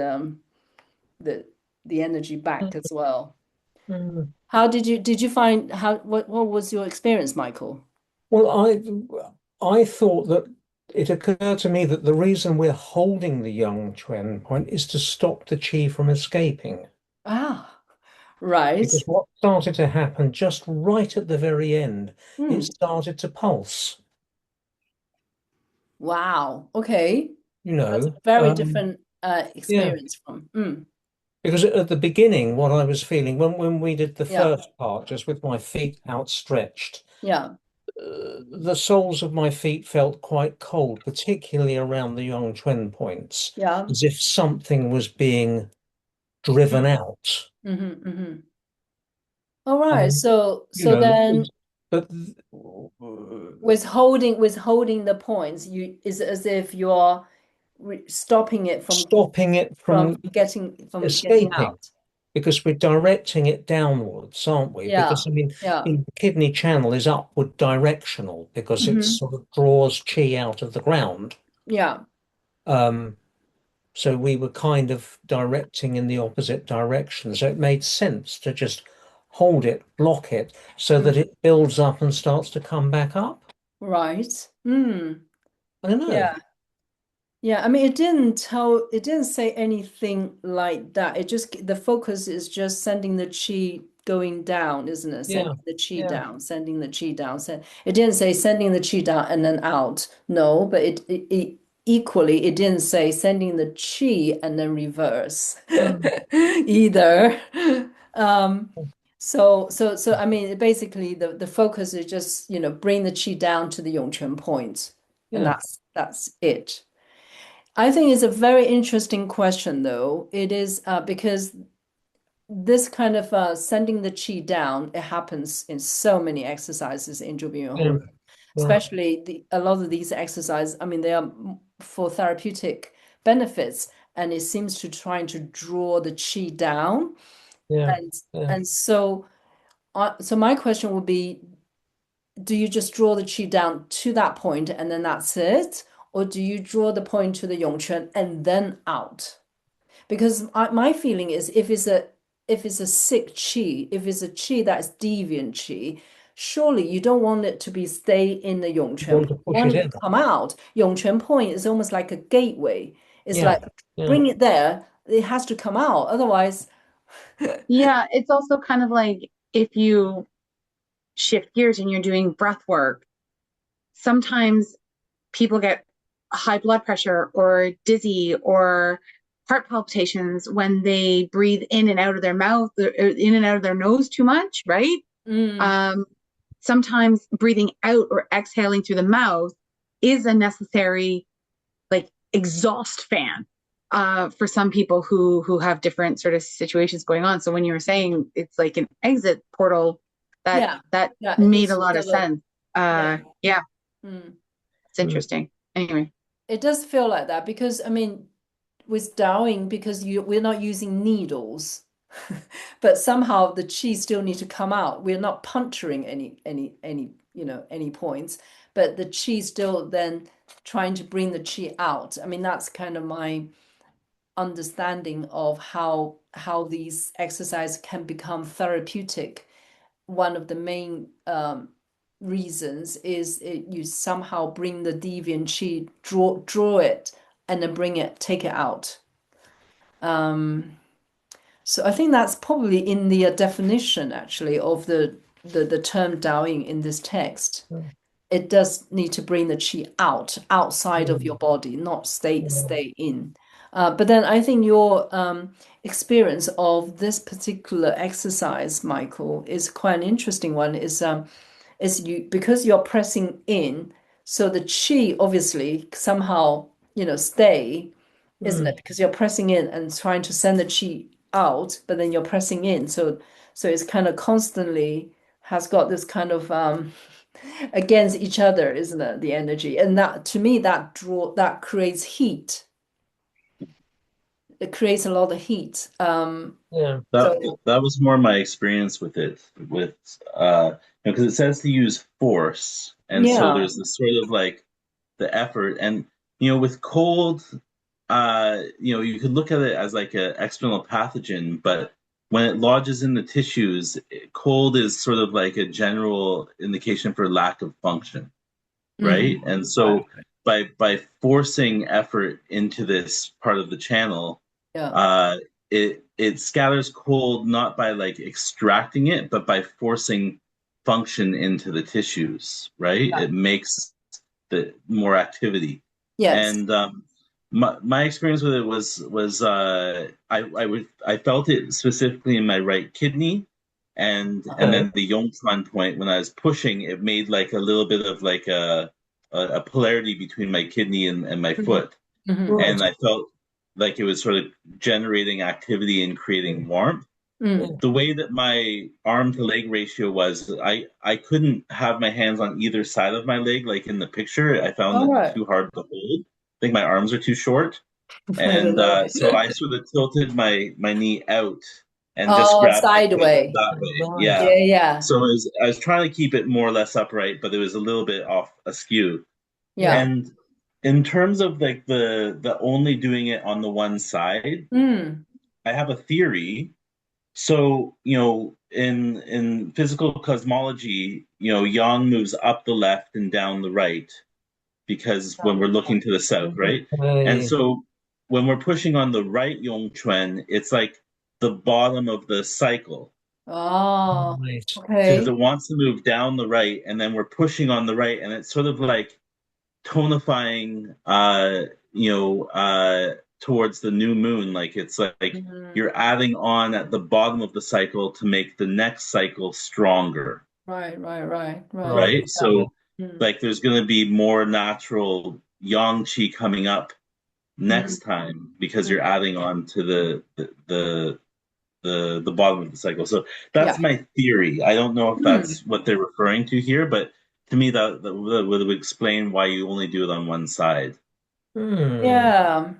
the energy back as well. Mm. How did you find what was your experience, Michael? Well, I thought that it occurred to me that the reason we're holding the young Chuen point is to stop the chi from escaping. Ah, right. Because what started to happen just right at the very end, it Hmm. started to pulse, Wow. Okay. you That's a know. very different Yeah, experience from. Mm. because at the beginning, what I was feeling when we did the Yeah. first part, just with my feet outstretched, Yeah. the soles of my feet felt quite cold, particularly around the young Chuen points, Yeah. as if something was being driven out. Mm-hmm, mm-hmm. All right. And So you so know, then but with holding the points, you is as if you're stopping it stopping it from from getting escaping out. because we're directing it downwards, aren't we? Yeah. Because I mean, Yeah. the kidney channel is upward directional because it Mm-hmm. sort of draws chi out of the ground. Yeah. Um, so we were kind of directing in the opposite direction. So it made sense to just hold it, block it, so that Mm. it builds up and starts to come back up. Right. Mm. I don't know. Yeah. Yeah, I mean, it didn't say anything like that. The focus is just sending the chi going down, isn't it? Yeah, Sending the chi yeah. down, sending the chi down. It didn't say sending the chi down and then out. No, but it equally, it didn't say sending the chi and then reverse Mm. either. Um, so I mean, basically the focus is just, bring the chi down to the Yongquan point, and Yeah. that's it. I think it's a very interesting question, though. It is because this kind of sending the qi down, it happens in so many exercises in Yeah. Zhubi, Yeah. especially a lot of these exercises. I mean, they are for therapeutic benefits, and it seems to trying to draw the qi down. Yeah. And Yeah. and so so my question would be, do you just draw the qi down to that point and then that's it? Or do you draw the point to the yongquan and then out? Because my feeling is if it's a sick chi, if it's a chi that's deviant chi, surely you don't want it to be stay in the You Yongquan want point. to You push want it it in. to come out. Yongquan point is almost like a gateway. It's Yeah. like Yeah. bring it there, it has to come out. Otherwise, Yeah, it's also kind of like if you shift gears and you're doing breath work, sometimes people get high blood pressure or dizzy or heart palpitations when they breathe in and out of their mouth, or in and out of their nose too much, right? mm, Um, Sometimes breathing out or exhaling through the mouth is a necessary like exhaust fan for some people who have different sort of situations going on. So when you were saying it's like an exit portal, that yeah, that yeah, it made needs a to lot of develop. sense. Yeah. Yeah, Mm. it's interesting. Anyway, It does feel like that because I mean, with Dowing, because we're not using needles, but somehow the chi still need to come out. We're not puncturing any points, but the chi still then trying to bring the chi out. I mean, that's kind of my understanding of how these exercises can become therapeutic. One of the main reasons is you somehow bring the deviant chi, draw it, and then take it out. Um, so I think that's probably in the definition actually of the term Daoyin in this text. It does need to bring the qi out, outside of your body, not stay in. But then I think your experience of this particular exercise, Michael, is quite an interesting one. Is you because you're pressing in, so the chi obviously somehow stay, isn't it? Mm. Because you're pressing in and trying to send the chi out, but then you're pressing in, so it's kind of constantly has got this kind of against each other, isn't it? The energy, and that to me that creates heat. It creates a lot of heat. Yeah. So That was more my experience with it, with because it says to use force, and so yeah. there's this sort of like the effort, and with cold, you could look at it as like an external pathogen, but when it lodges in the tissues, cold is sort of like a general indication for lack of function, right? Mhm. And Right. so by forcing effort into this part of the channel, Yeah. uh, it scatters cold not by like extracting it, but by forcing function into the tissues, right? Yeah. It makes the more activity. Yes. And my experience with it was I felt it specifically in my right kidney, and Okay. then the Yongchuan point when I was pushing, it made like a little bit of like a polarity between my kidney and my Mhm. foot, Mhm. Right. and I felt like it was sort of generating activity and creating warmth. Yeah. Mm. The way that my arm to leg ratio was, I couldn't have my hands on either side of my leg like in the picture. I found All it right. too hard to hold. I think my arms are too short, I don't and know. so I sort of tilted my knee out and just Oh, grabbed my foot sideway. that way. Right. Yeah. Yeah, yeah, So I was trying to keep it more or less upright, but it was a little bit off askew. yeah. And in terms of like the only doing it on the one side, Mm. I have a theory. So, in physical cosmology, yang moves up the left and down the right because when we're looking to the south, right? And Okay. so when we're pushing on the right Yongquan, it's like the bottom of the cycle Oh, Right. because okay. it wants to move down the right, and then we're pushing on the right, and it's sort of like tonifying towards the new moon, like it's like Mhm. you're adding on at the bottom of the cycle to make the next cycle stronger, Right, right, right, right. Right. right? Yeah. Yeah. So Mm. like there's going to be more natural yang qi coming up Mm. next time because you're Mm. adding on to the bottom of the cycle. So that's Yeah. my theory. I don't know if Mm. that's what they're referring to here, but to me that would explain why you only do it on one side. Hmm. Yeah.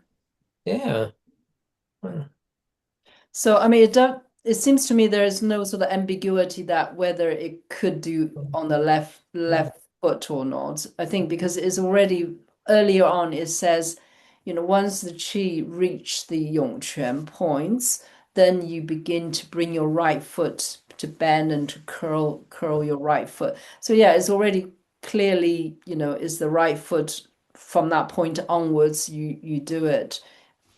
Yeah. So, I mean, it seems to me there is no sort of ambiguity that whether it could do on the left foot or not. I think because it's already earlier on, it says, once the qi reach the yongquan points, then you begin to bring your right foot to bend and to curl your right foot. So yeah, it's already clearly, is the right foot from that point onwards, you do it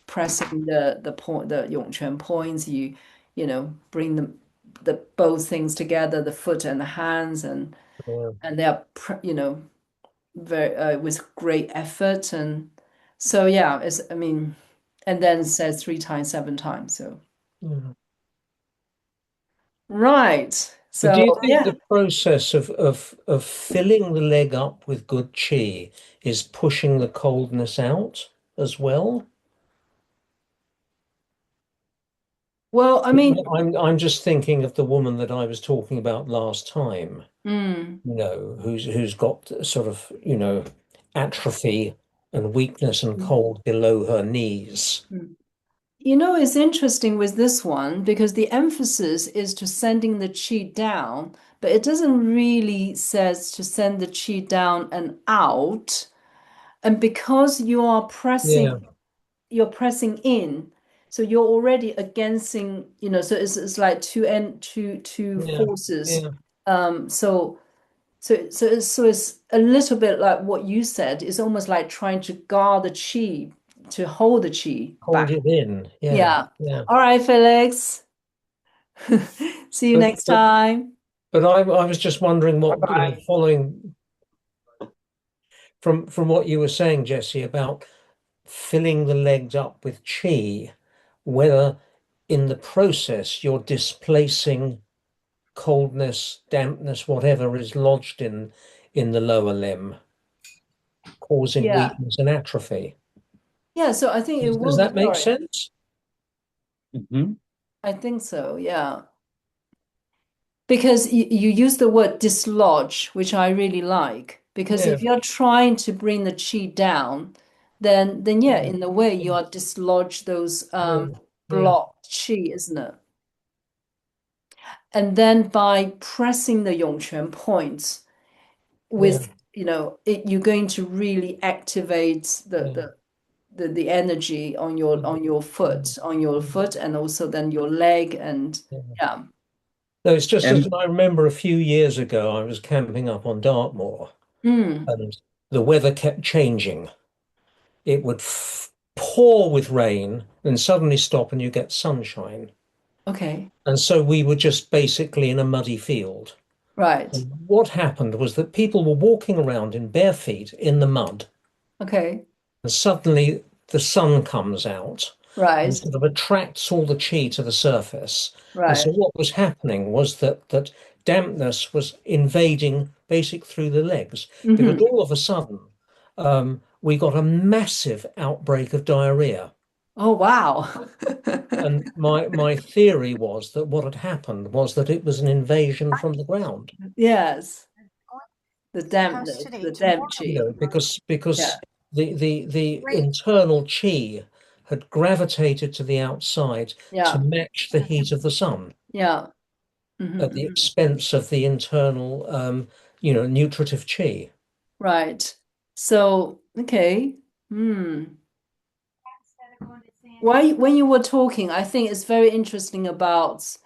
pressing the yongquan points, bring the both things together, the foot and the hands, and Yeah. they are very with great effort, and so yeah, it's I mean, and then it says 3 times, 7 times. So Yeah. right, But do so you think yeah. the process of filling the leg up with good chi is pushing the coldness out as well? Well, I mean, I'm just thinking of the woman that I was talking about last time, mm, who's got sort of, atrophy and weakness and cold below her knees. mm. It's interesting with this one because the emphasis is to sending the chi down, but it doesn't really says to send the chi down and out. And because Yeah, you're pressing in, so you're already against, so it's like two yeah, forces. yeah, So it's a little bit like what you said. It's almost like trying to guard the chi, to hold the chi hold back. it in. Yeah, Yeah. yeah. All right, Felix. See you But next but time. but I was just wondering what, Bye. following from what you were saying, Jesse, about filling the legs up with chi, whether in the process you're displacing coldness, dampness, whatever is lodged in the lower limb, causing Yeah. weakness and atrophy. Yeah, so I think it Does will be, that make sorry. sense? Hmm. I think so, yeah. Because you use the word dislodge, which I really like. Because Yeah, if you're trying to bring the chi down, then yeah, yeah, in a way you are dislodge those yeah, yeah, blocked chi, isn't it? And then by pressing the Yongquan points yeah, with, you're going to really activate yeah, the energy on your foot, and also then your leg, and yeah. yeah. No, it's just that And I remember a few years ago I was camping up on Dartmoor Mm, and the weather kept changing. It would pour with rain and suddenly stop and you get sunshine. okay. And so we were just basically in a muddy field. Right. And what happened was that people were walking around in bare feet in the mud, Okay. and suddenly the sun comes out and Right. sort of attracts all the chi to the surface. And so Right. what was happening was that dampness was invading basic through the legs, because Hmm. all of a sudden we got a massive outbreak of diarrhea. Oh, wow. And my theory was that what had happened was that it was an invasion from the ground. Yes. The dampness, the damp chi. Because Yeah. the internal chi had gravitated to the outside to Yeah. match the heat of the sun Yeah. Hmm. at the Hmm. expense of the internal nutritive chi. Right. So, okay. Hmm. Why, when you were talking, I think it's very interesting about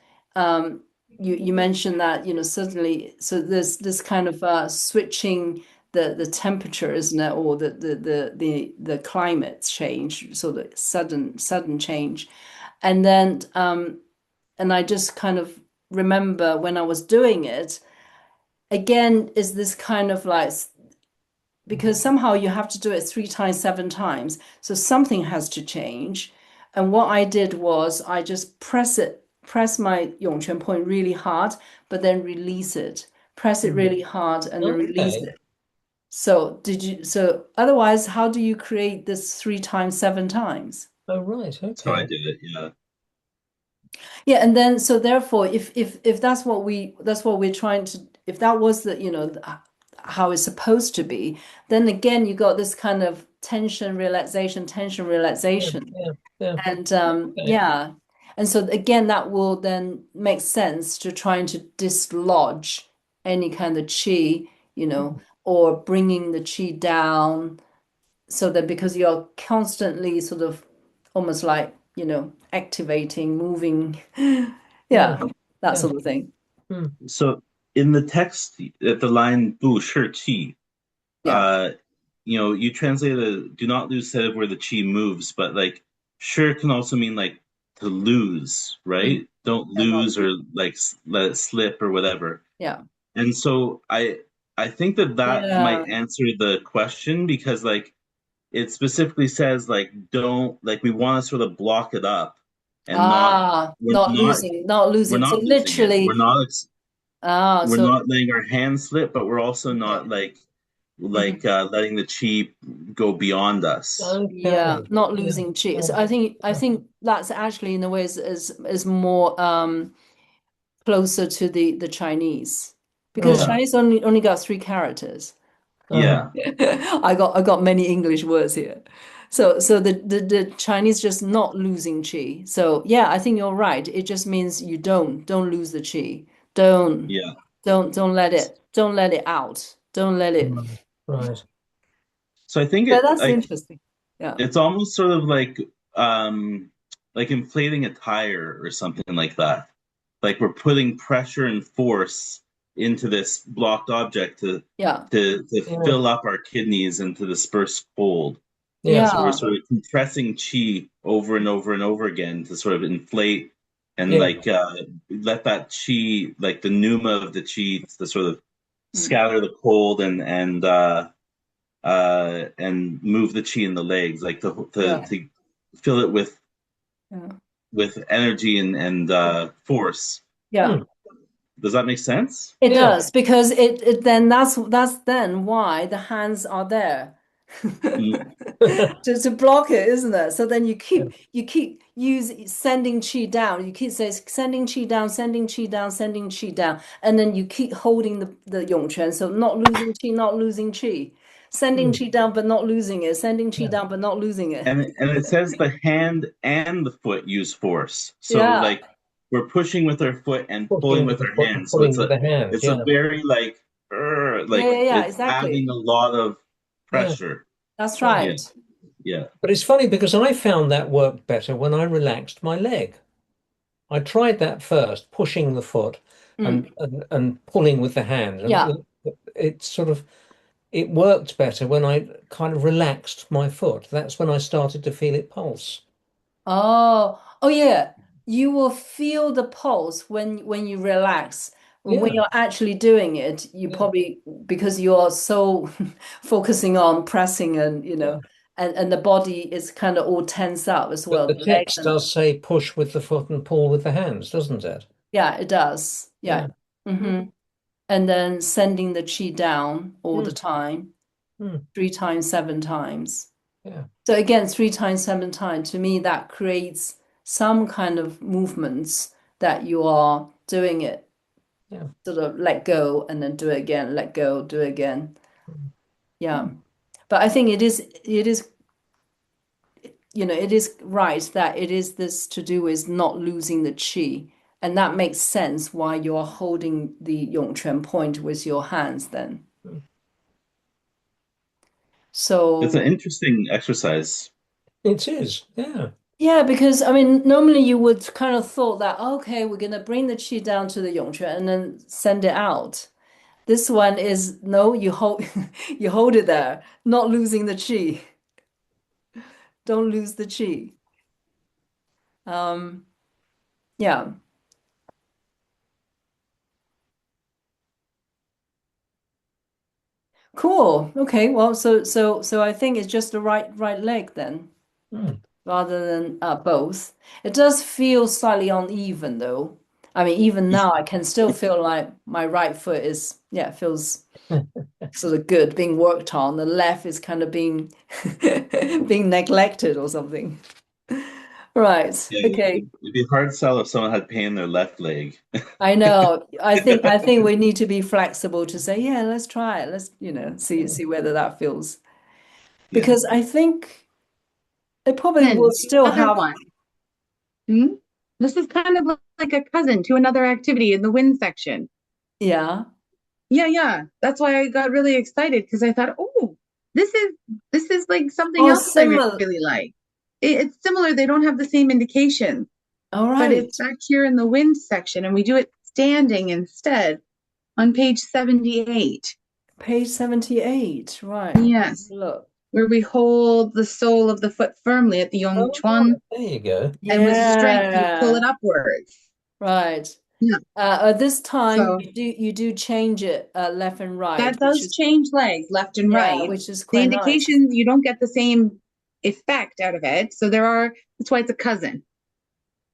you mentioned that, certainly, so there's this kind of switching the temperature, isn't it? Or the climate change, so the sudden change. And then and I just kind of remember when I was doing it, again, is this kind of like, because somehow you have to do it 3 times, 7 times. So something has to change. And what I did was I just press my Yongquan point really hard, but then release it. Press it Mm. really hard and then release Okay. it. So otherwise, how do you create this 3 times, 7 times? Oh, right. that's how I Okay. did it. Yeah. Yeah, and then so therefore, if that's what we're trying to, if that was how it's supposed to be, then again you got this kind of tension, relaxation, tension, relaxation. Yeah, yeah. And Okay. yeah. And so again, that will then make sense to trying to dislodge any kind of qi, or bringing the qi down so that because you're constantly sort of almost like, activating, moving, Yeah, yeah, that yeah. sort of thing. So in the text at the line 不是气, Yeah. you translate the do not lose sight of where the chi moves, but like sure can also mean like to lose, right? Don't Yeah, not, lose or like let it slip or whatever. yeah. And so I think that Yeah. might answer the question because like it specifically says like don't like we want to sort of block it up and not Ah, we're not not losing, not we're losing. So not losing it. literally, We're so not letting our hands slip, but we're also not okay. like Mhm. letting the chi go beyond us. Yeah, Okay. not Yeah. losing chi. Yeah. So I think that's actually in a way is more closer to the Chinese because Right. Yeah, Chinese only got three characters. Uh-huh. yeah, I got many English words here. So the Chinese just not losing chi. So yeah, I think you're right. It just means you don't lose the chi. Don't yeah. don't let it out. Don't let it. Right. So I think Yeah, it that's like interesting. Yeah. it's almost sort of like inflating a tire or something like that. Like we're putting pressure and force into this blocked object to Yeah. to Yeah. fill up our kidneys and to disperse cold. Yeah. So we're Yeah. sort of compressing chi over and over and over again to sort of inflate and Yeah. like let that chi, like the pneuma of the chi, to sort of Mm. scatter the cold and move the chi in the legs, like Yeah. to fill it Yeah. with energy and force. Yeah. Hmm. Does that make sense? It Yeah. does because it then that's then why the hands are there Mm, to block it, isn't it? So then you keep sending chi down. You keep saying sending chi down, sending chi down, sending chi down, and then you keep holding the yongquan. So not losing chi, not losing chi, sending Hmm. chi down but not losing it, sending chi Yeah. down but not losing it. and it says the hand and the foot use force. So Yeah, like we're pushing with our foot and pulling Pushing with with the our foot and hands. So pulling with the hand. it's a Yeah. very yeah, like yeah, yeah. it's Exactly. adding a lot of Yeah. pressure. That's Yeah. Yeah, right. yeah. But it's funny because I found that worked better when I relaxed my leg. I tried that first, pushing the foot Mm. and pulling with the hand, and Yeah. it sort of it worked better when I kind of relaxed my foot. That's when I started to feel it pulse. Oh, yeah. You will feel the pulse when you relax. When Yeah, you're actually doing it, you yeah, probably because you're so focusing on pressing and yeah. and the body is kind of all tense up as But well, the the legs text and does say push with the foot and pull with the hands, doesn't it? yeah, it does. Yeah. Yeah. hmm And then sending the chi down all the Mm, time, mm, 3 times, 7 times. yeah, So again, 3 times, 7 times, to me, that creates some kind of movements that you are doing it, yeah. sort of let go and then do it again, let go, do it again. Mm, Yeah. But I think it is right that it is this to do with not losing the chi. And that makes sense why you're holding the Yongquan point with your hands then. mm. It's an So interesting exercise. It is. Yeah. yeah, because I mean, normally you would kind of thought that, okay, we're gonna bring the chi down to the Yongquan and then send it out. This one is no, you hold you hold it there, not losing the chi. Don't lose the chi. Um, yeah, cool. Okay, well, so I think it's just the right leg then, Mm. rather than both. It does feel slightly uneven though. I mean, even now I can still feel like my right foot is yeah, feels sort of good being worked on. The left is kind of being being neglected or something. Right. Yeah, Okay. it'd be a hard sell if someone had pain in their left leg. I know. I think we need to be flexible to say, yeah, let's try it. Let's, see Mm. see whether that feels. Yeah. because I think it probably will Then still another have, one. Hmm? This is kind of like a cousin to another activity in the wind section. yeah. Yeah, yeah. That's why I got really excited because I thought, oh, this is this is like something Oh, else I similar. really like. It's similar. They don't have the same indication, All but right. it's back here in the wind section, and we do it standing instead on page 78. Page 78. Right. Yes, Look. where we hold the sole of the foot firmly at the Yong Oh, Chuan, there you go. and with strength you pull Yeah. it upwards. Right. Yeah. This time So you do change it left and right, that which does is change legs left and yeah, right. which is The quite nice. indication you don't get the same effect out of it. So that's why it's a cousin.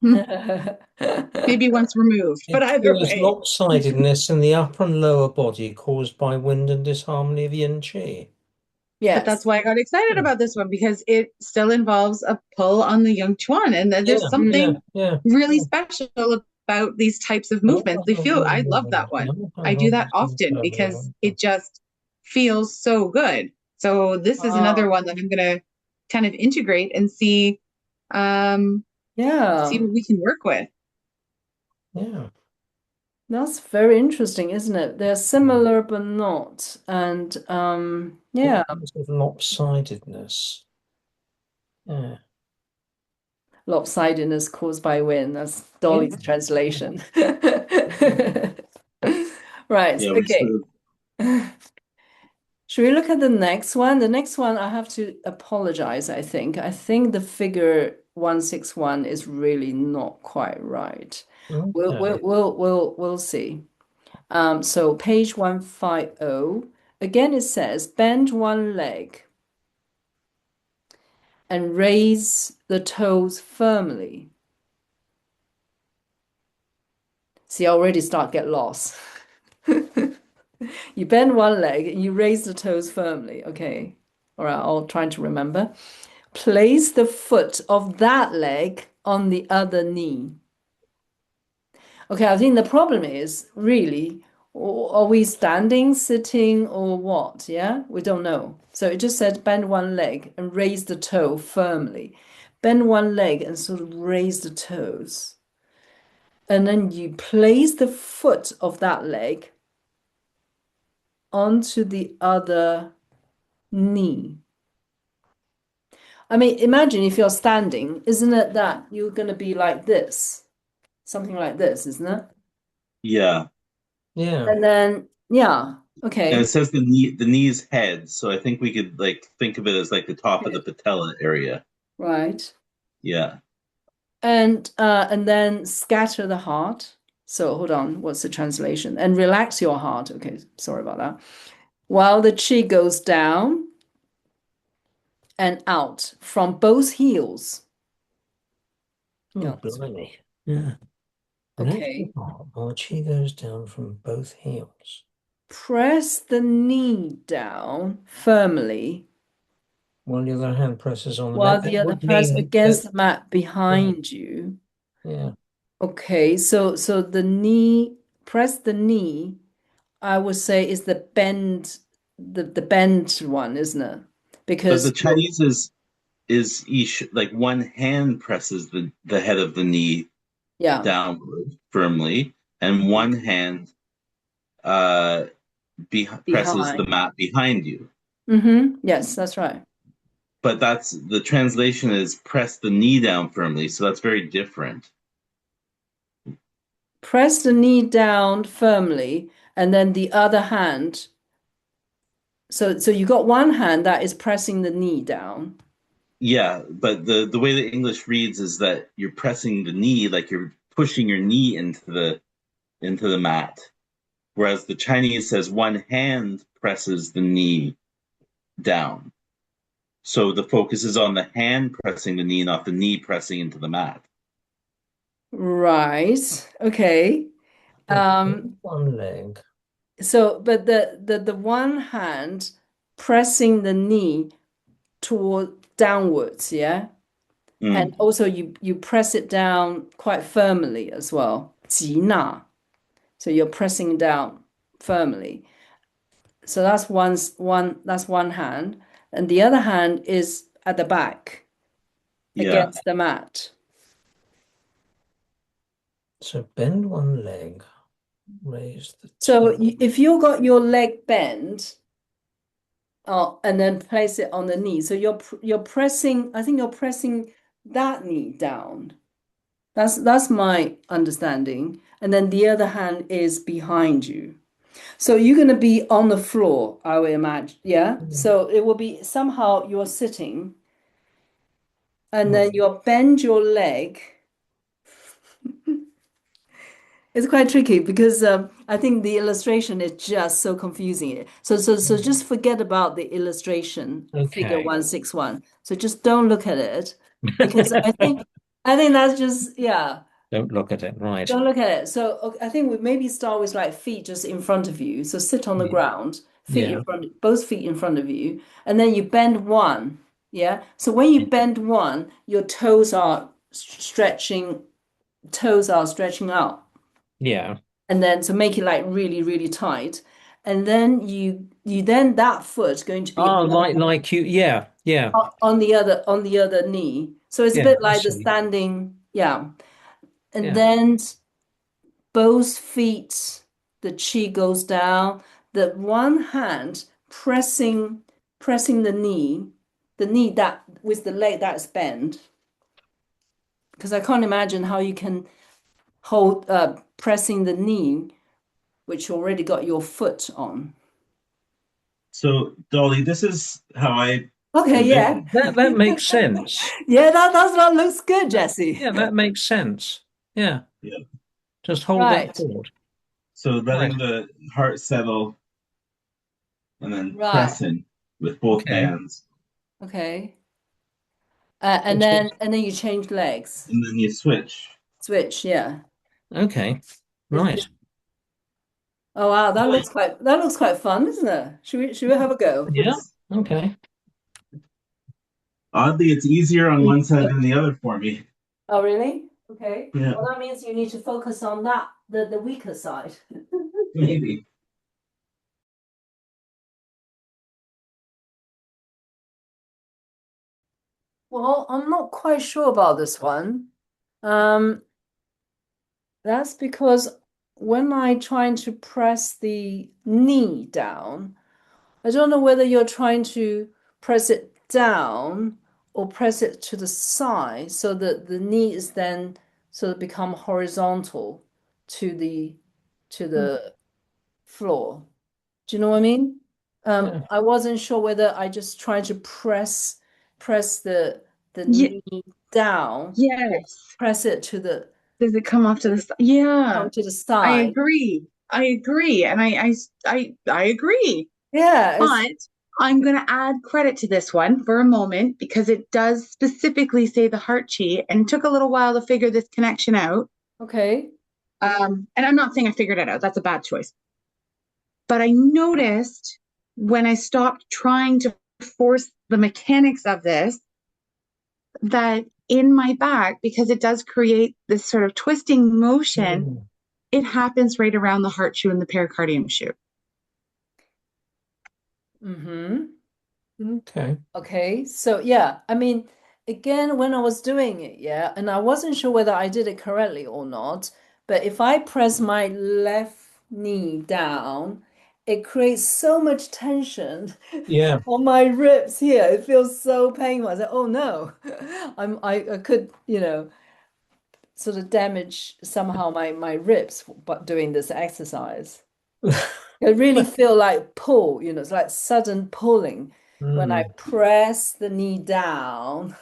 Maybe once removed, but It either cures way. lopsidedness in the upper and lower body caused by wind and disharmony of yin chi. But Yes. that's why I got excited Hmm. about this one because it still involves a pull on the Young Chuan. And then Yeah, there's yeah, something yeah. really special about these types of movements. I love that one. I do that often because it just feels so good. So this is another Oh, one that I'm going to kind of integrate and see yeah. what we can work with. Yeah. That's very interesting, isn't it? They're similar but not. And In yeah, terms of lopsidedness. Yeah. lopsidedness caused by wind. That's Yeah. Dolly's translation. Right. Yeah, we sort Okay. of Should we look at the next one? The next one, I have to apologize, I think. I think the figure 161 is really not quite right. We'll Okay. we'll we'll we'll, we'll see. So page 150. Again, it says bend one leg and raise the toes firmly. See, I already start get lost. You bend one leg and you raise the toes firmly. Okay. All right, I'll try to remember. Place the foot of that leg on the other knee. Okay, I think the problem is really, are we standing, sitting, or what? Yeah, we don't know. So it just said bend one leg and raise the toe firmly. Bend one leg and sort of raise the toes. And then you place the foot of that leg onto the other knee. I mean, imagine if you're standing, isn't it that you're going to be like this? Something like this, isn't it? yeah. Yeah. And then, yeah, And it okay. says the knee's head, so I think we could like think of it as like the top of the patella area. Right. Yeah. And then scatter the heart. So hold on, what's the translation? And relax your heart. Okay, sorry about that. While the chi goes down and out from both heels. Oh, Yeah. blimey. Yeah. Relax your Okay. heart while the chi goes down from both heels. Press the knee down firmly While the other hand presses on the while mat. the That other would press mean against that, the mat yeah, behind you. yeah. Okay, so the knee, press the knee, I would say is the bend, the bend one, isn't it? But the Because you're, Chinese is each like one hand presses the head of the knee yeah, downward firmly, and one hand uh presses the behind. mat behind you. Yes, that's right. But that's the translation is press the knee down firmly, so that's very different. Press the knee down firmly, and then the other hand. So you got one hand that is pressing the knee down. Yeah, but the way the English reads is that you're pressing the knee like you're pushing your knee into the mat, whereas the Chinese says one hand presses the knee down. So the focus is on the hand pressing the knee, not the knee pressing into the mat. Right. Okay. So Um, one leg. so but the one hand pressing the knee toward downwards, yeah? And Mm. also you press it down quite firmly as well. 吉纳. So you're pressing down firmly. So that's one hand. and the other hand is at the back Yeah. against the mat. So bend one leg, raise the So toe. if you got your leg bent, and then place it on the knee, so you're pressing. I think you're pressing that knee down. That's my understanding. And then the other hand is behind you. So you're going to be on the floor, I would imagine. Yeah. So it will be somehow you're sitting and then you'll bend your leg. It's quite tricky because I think the illustration is just so confusing. So just forget about the illustration figure Okay. 161. So just don't look at it because I think that's just yeah. Don't look at it. Right. Don't look at it. So I think we maybe start with like feet just in front of you. So sit on the Yeah. ground, feet in Yeah. front, both feet in front of you, and then you bend one. Yeah. So when you bend one, your toes are stretching out. Yeah. And then to make it like really, really tight. And then you then that foot going to be Oh, like you. Yeah. Yeah. on the other knee. So it's a Yeah. bit I like the see. standing, yeah. And Yeah. then both feet, the chi goes down, the one hand pressing the knee that with the leg that's bent. Because I can't imagine how you can hold pressing the knee, which you already got your foot on. So, Dolly, this is how I Okay, yeah. envision. That makes sense. Yeah, that looks good, Jesse. Yeah, that makes sense. Yeah. Yeah. Just hold that Right, thought. So Right. letting the heart settle and then right. pressing with both Okay. hands. Okay. Just- And then you change legs. And then you switch. Switch, yeah. Okay. Is Right. this, oh wow, that looks quite fun, isn't it? Should we have a go? Yeah. It's Okay. oddly it's easier on one side than the other for me. Oh really? Okay. Yeah, Well, that means you need to focus on that, the weaker side. maybe. Well, I'm not quite sure about this one. Um, that's because when I trying to press the knee down, I don't know whether you're trying to press it down or press it to the side so that the knee is then sort of become horizontal to the floor. Do you know what I mean? Yeah. I wasn't sure whether I just tried to press the Ye- knee down, yes. press it to the Does it come off to the side? Yeah, come to the I side. agree. I agree. And I agree. Yeah, it's But I'm going to add credit to this one for a moment because it does specifically say the heart chi and it took a little while to figure this connection out. okay. And I'm not saying I figured it out. That's a bad choice. But I noticed when I stopped trying to force the mechanics of this that in my back, because it does create this sort of twisting motion, Mm. it happens right around the heart shoe and the pericardium shoe. Mm-hmm. Okay. Okay, so yeah, I mean, again, when I was doing it, yeah, and I wasn't sure whether I did it correctly or not, but if I press my left knee down, it creates so much tension Yeah. on my ribs here. It feels so painful. I said, oh no, I could, sort of damage somehow my ribs but doing this exercise. I really feel like pull, it's like sudden pulling when I Mm. press the knee down.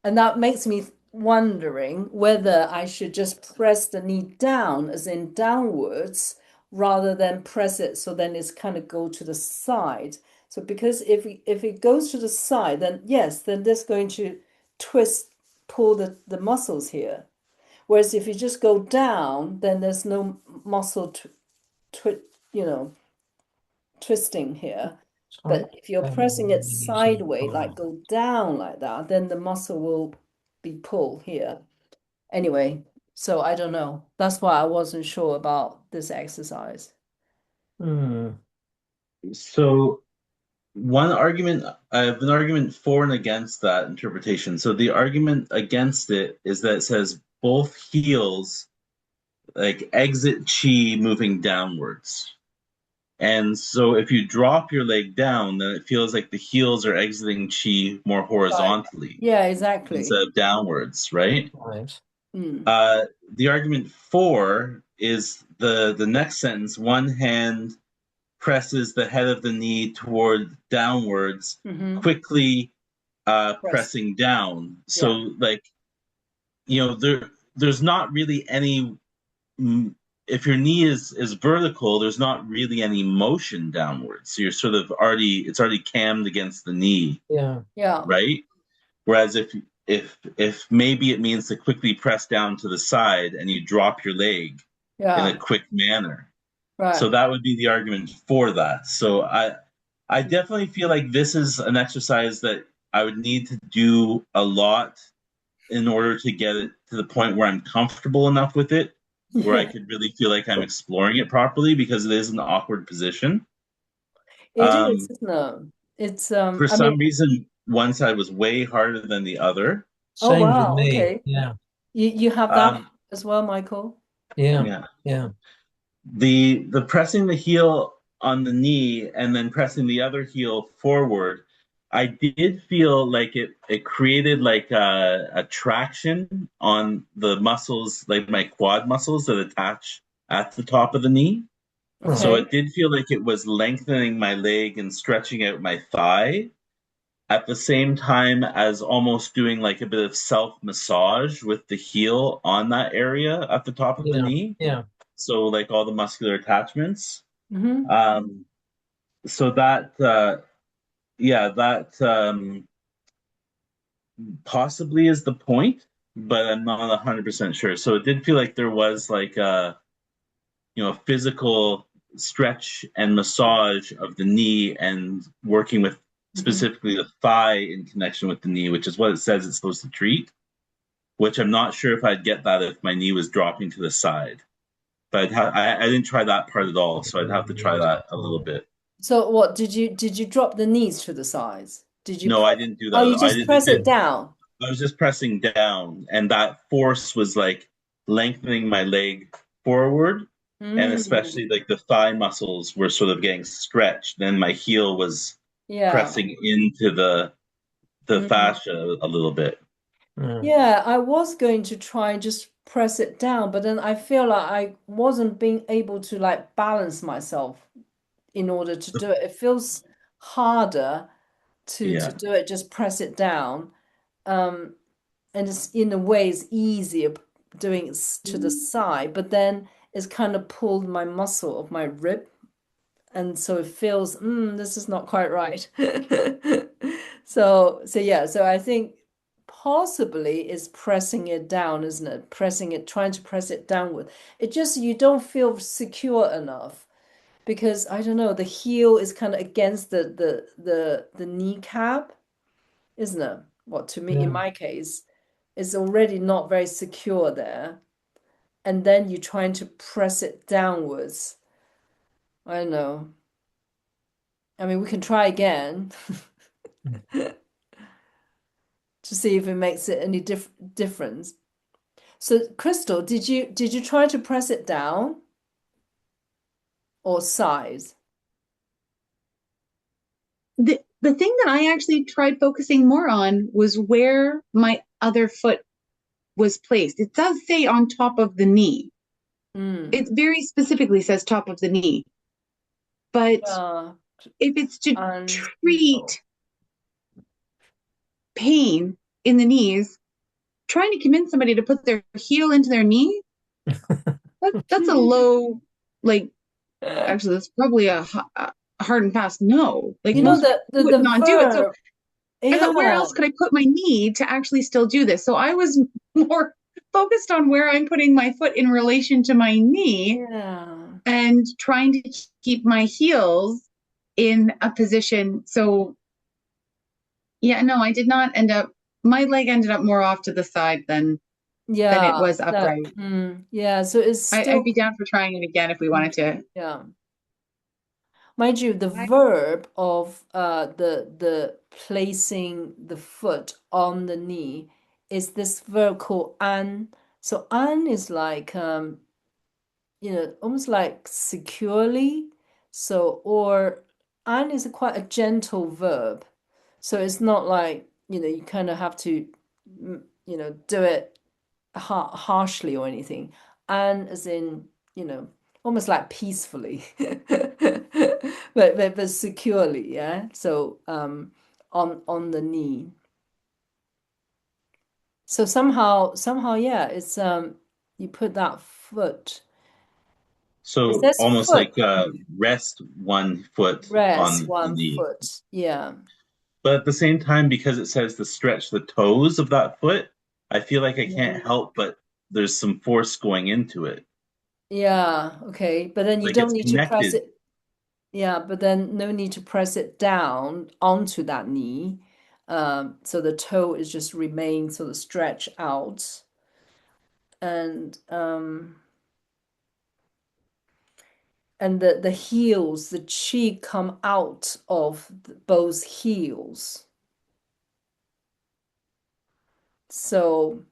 And that makes me wondering whether I should just press the knee down, as in downwards, rather than press it so then it's kind of go to the side. So because if it goes to the side, then yes, then that's going to pull the muscles here. Whereas if you just go down, then there's no muscle twi you know, twisting here. Tight But if you're pressing down, it knees and sideways, like calf. go down like that, then the muscle will be pulled here. Anyway, so I don't know. That's why I wasn't sure about this exercise. Mm. So I have an argument for and against that interpretation. So the argument against it is that it says both heels like exit chi moving downwards. And so if you drop your leg down, then it feels like the heels are exiting chi more Right. horizontally Yeah, exactly. instead of downwards, right? Right. Mm. The argument for is the next sentence. One hand presses the head of the knee toward downwards, Mm-hmm. quickly Press. pressing down. Yeah. So like there's not really any if your knee is vertical, there's not really any motion downwards. So you're sort of already it's already cammed against the knee, Yeah. Yeah. right? Whereas if maybe it means to quickly press down to the side and you drop your leg in a Yeah. quick manner. So Right. that would be the argument for that. So I definitely feel like this is an exercise that I would need to do a lot in order to get it to the point where I'm comfortable enough with it, where I Yeah. could really feel like I'm exploring it properly because it is an awkward position. It is, Um, isn't it? It's for I mean, some reason, one side was way harder than the other. oh Same with wow, me. okay. Yeah. You have that Um, as well, Michael? Yeah. yeah, Yeah. the pressing the heel on the knee and then pressing the other heel forward, I did feel like it created like a traction on the muscles, like my quad muscles that attach at the top of the knee. So Right. Okay. it did feel like it was lengthening my leg and stretching out my thigh at the same time as almost doing like a bit of self massage with the heel on that area at the top of the Yeah. knee. Yeah. So like all the muscular attachments. Mm-hmm. Um, so that yeah, that possibly is the point, but I'm not 100% sure. So it did feel like there was like a physical stretch and massage of the knee and working with Mm-hmm. specifically the thigh in connection with the knee, which is what it says it's supposed to treat, which I'm not sure if I'd get that if my knee was dropping to the side. But I didn't try that part at all, so I'd have to try that a little bit. So what did you drop the knees to the sides? Did you No, I press? didn't do Oh, you that. just press it down. I was just pressing down, and that force was like lengthening my leg forward, and Mm. especially like the thigh muscles were sort of getting stretched. Then my heel was Yeah. pressing into the Mm. fascia a little bit. Yeah. Yeah, I was going to try and just press it down, but then I feel like I wasn't being able to like balance myself in order to do it. It feels harder to Yeah. do it, just press it down. Um, and it's in a way it's easier doing it to the side, but then it's kind of pulled my muscle of my rib, and so it feels, this is not quite right. So yeah, so I think possibly is pressing it down, isn't it? Pressing it, trying to press it downward. It just you don't feel secure enough because I don't know, the heel is kind of against the kneecap, isn't it? What to me, in Yeah. my case, is already not very secure there. And then you're trying to press it downwards. I don't know. I mean, we can try again to see if it makes it any difference. So, Crystal, did you try to press it down or size? The thing that I actually tried focusing more on was where my other foot was placed. It does say on top of the knee. It Mm. very specifically says top of the knee. But Yeah, if it's to and control. treat pain in the knees, trying to convince somebody to put their heel into their knee, that's a low, like, actually, that's probably a hard and fast no. Like, You know most the the, would the not do it. So verb, I thought, where yeah, else could I put my knee to actually still do this? So I was more focused on where I'm putting my foot in relation to my knee yeah. and trying to keep my heels in a position. So, yeah, no, I did not end up, my leg ended up more off to the side than it Yeah, was that upright. yeah, so it's I'd still be down for trying it again if we wanted to. yeah. Mind you, the verb of the placing the foot on the knee is this verb called an. So an is like almost like securely. So or an is quite a gentle verb. So it's not like, you kind of have to, do it harshly or anything. And as in, almost like peacefully, but securely, yeah. So on the knee. So somehow, yeah, it's you put that foot. It So says almost foot, like rest one foot rest on the one knee. foot. Yeah. But at the same time, because it says to stretch the toes of that foot, I feel like I can't Mm. help but there's some force going into it. Yeah, okay. But then you Like don't it's need to press connected. it. Yeah, but then no need to press it down onto that knee. So the toe is just remain sort of stretched out. And the heels, the chi come out of both heels. So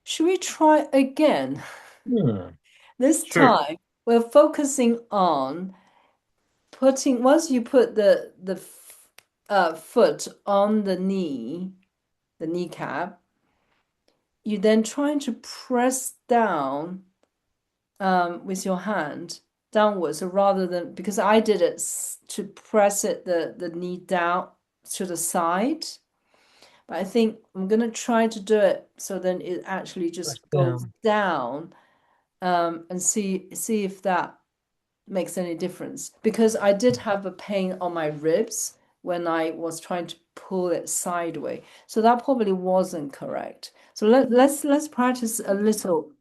should we try again? This Sure. time we're focusing on putting, once you put the foot on the knee, the kneecap, you then trying to press down with your hand downwards. So rather than, because I did it to press it the knee down to the side, but I think I'm gonna try to do it so then it actually Press just goes down. down, and see if that makes any difference, because I did have a pain on my ribs when I was trying to pull it sideways. So that probably wasn't correct. So let's practice a little,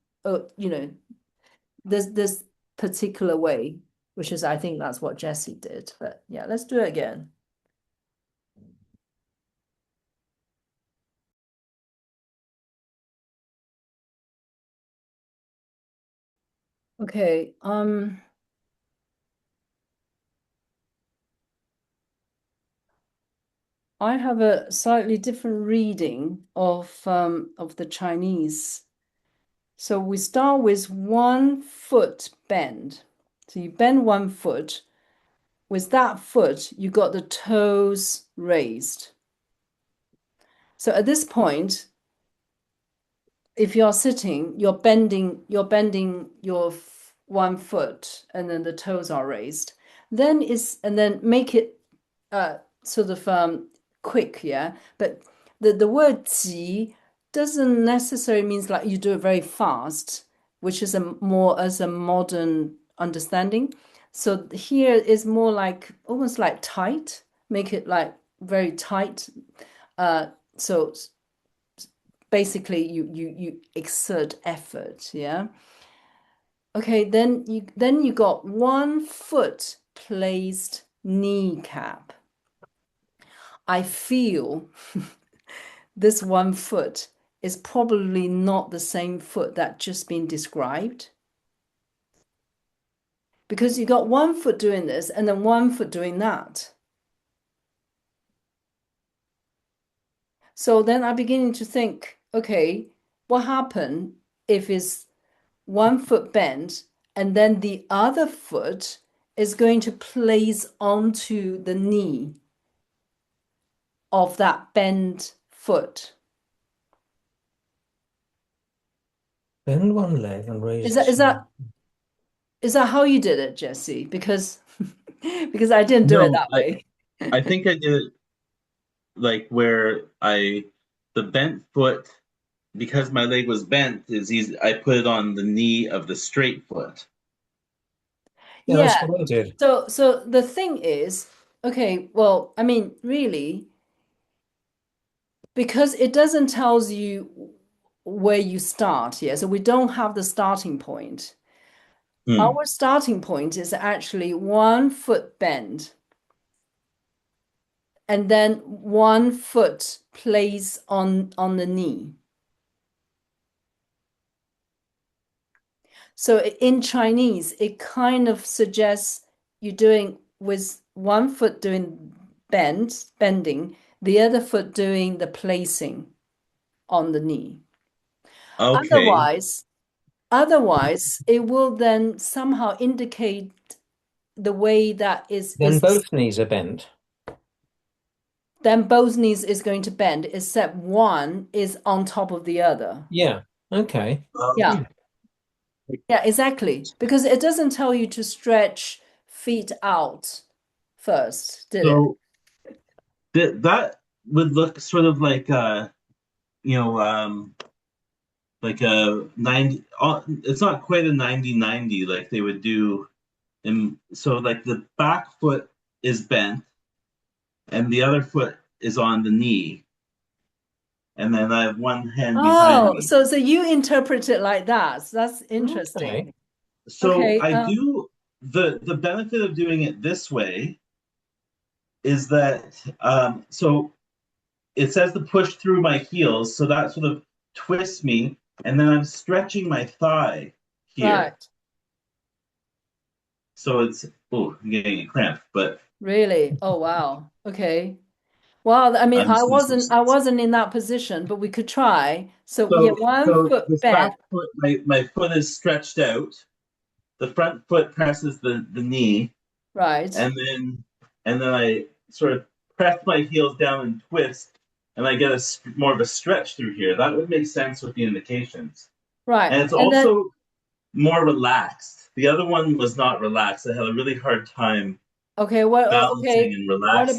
this particular way, which is, I think that's what Jesse did. But yeah, let's do it again. Okay. I have a slightly different reading of the Chinese. So we start with 1 foot bend. So you bend 1 foot. With that foot, you got the toes raised. So at this point, if you're sitting, you're bending your 1 foot, and then the toes are raised. And then make it sort of quick, yeah. But the word 急 doesn't necessarily means like you do it very fast, which is a more as a modern understanding. So here is more like almost like tight, make it like very tight. So basically you exert effort, yeah. Okay, then you got 1 foot placed kneecap. I feel this 1 foot is probably not the same foot that just been described, because you got 1 foot doing this and then 1 foot doing that. So then I'm beginning to think, okay, what happened if it's 1 foot bent and then the other foot is going to place onto the knee of that bent foot? Bend one leg and raise Is the that is side. that is that how you did it, Jesse? Because because I didn't do it No, that way. I think I did it like where the bent foot, because my leg was bent, is easy. I put it on the knee of the straight foot. Yeah, that's Yeah. what I did. So the thing is, okay, well, I mean, really, because it doesn't tells you where you start here. So we don't have the starting point. Hmm. Our starting point is actually 1 foot bend and then 1 foot place on the knee. So in Chinese, it kind of suggests you're doing with one foot doing bending, the other foot doing the placing on the knee. Okay. Otherwise, otherwise, it will then somehow indicate the way that Then is both knees are bent. then both knees is going to bend, except one is on top of the other. Yeah. Okay. Yeah. Um, Yeah, exactly. Because it doesn't tell you to stretch feet out first, did it? so that would look sort of like you know, like a 90, it's not quite a 90-90 like they would do. And so like the back foot is bent and the other foot is on the knee. And then I have one hand behind Oh, me. so you interpret it like that. So that's interesting. Okay. So Okay. I do the benefit of doing it this way is that so it says to push through my heels, so that sort of twists me, and then I'm stretching my thigh here. Right. So it's I'm getting a cramp, but Really? Oh, wow. Okay. Well, I mean, I'm just gonna switch I sides. wasn't in that position, but we could try. So yeah, So one so foot this bent. back foot, my foot is stretched out. The front foot presses the knee, Right. and then I sort of press my heels down and twist, and I get more of a stretch through here. That would make sense with the indications. Right. And it's And then also more relaxed. The other one was not relaxed. I had a really hard time okay, balancing and relaxing.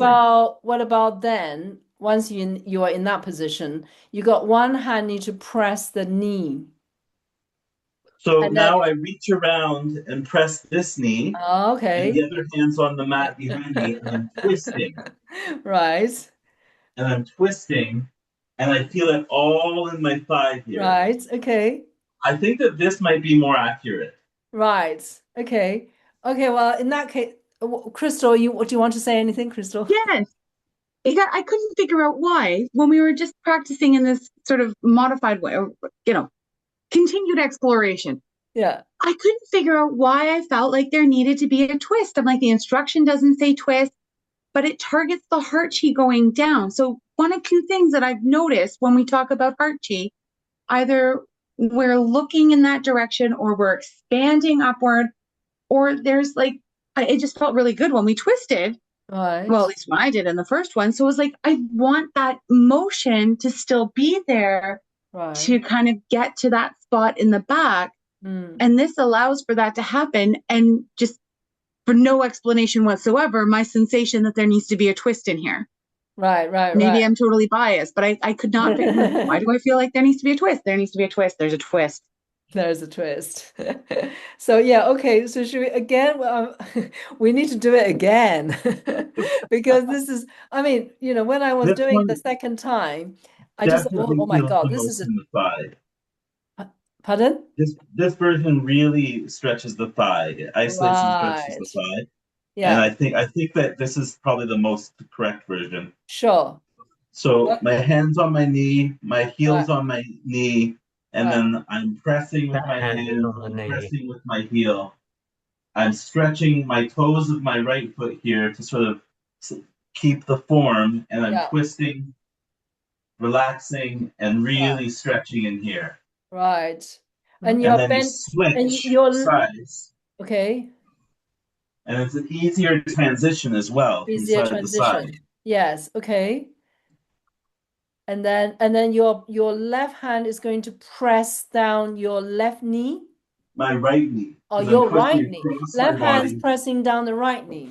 what about then? Once you are in that position, you got one hand need to press the knee. So And then now I reach around and press this knee, oh, and the okay. other hand's on the mat behind me, and I'm twisting, Right. and I'm twisting, and I feel it all in my thigh here. Right. Okay. I think that this might be more accurate. Right. Okay. Okay, well, in that case, Crystal, do you want to say anything, Crystal? Yes. I couldn't figure out why when we were just practicing in this sort of modified way, or, continued exploration. Yeah. I couldn't figure out why I felt like there needed to be a twist. I'm like, the instruction doesn't say twist, but it targets the heart chi going down. So one of two things that I've noticed when we talk about heart chi, either we're looking in that direction or we're expanding upward, or there's like, it just felt really good when we twisted. Right. Well, at least when I did in the first one. So it was like, I want that motion to still be there Right. to kind of get to that spot in the back. Mm. And this allows for that to happen. And just for no explanation whatsoever, my sensation that there needs to be a twist in here. Right, right, right. Maybe I'm totally biased, but I could not figure, why do I feel like there needs to be a twist? There needs to be a twist. There's a twist. There's a twist. So yeah, okay. So should we again? We need to do it again because this is. I mean, when I was This doing it the one second time, I just thought, definitely oh my feels God, the this is most a. in the thigh. Pardon? This version really stretches the thigh. It isolates and stretches the Right. thigh. And Yeah. I think that this is probably the most correct version. Sure. So What? my hands on my knee, my Right. heels on my knee, and Right. then I'm pressing with That my hand is hand, on the I'm knee. pressing with my heel. I'm stretching my toes of my right foot here to sort of keep the form, and I'm Yeah. twisting, relaxing, and Right. really stretching in here. Right. And And you're then you bent. And switch you're sides, okay. and it's an easier transition as well from Easier side to side. transition. Yes. Okay. And then your left hand is going to press down your left knee My right knee, or because I'm your twisting right knee. across my Left hand's body. pressing down the right knee.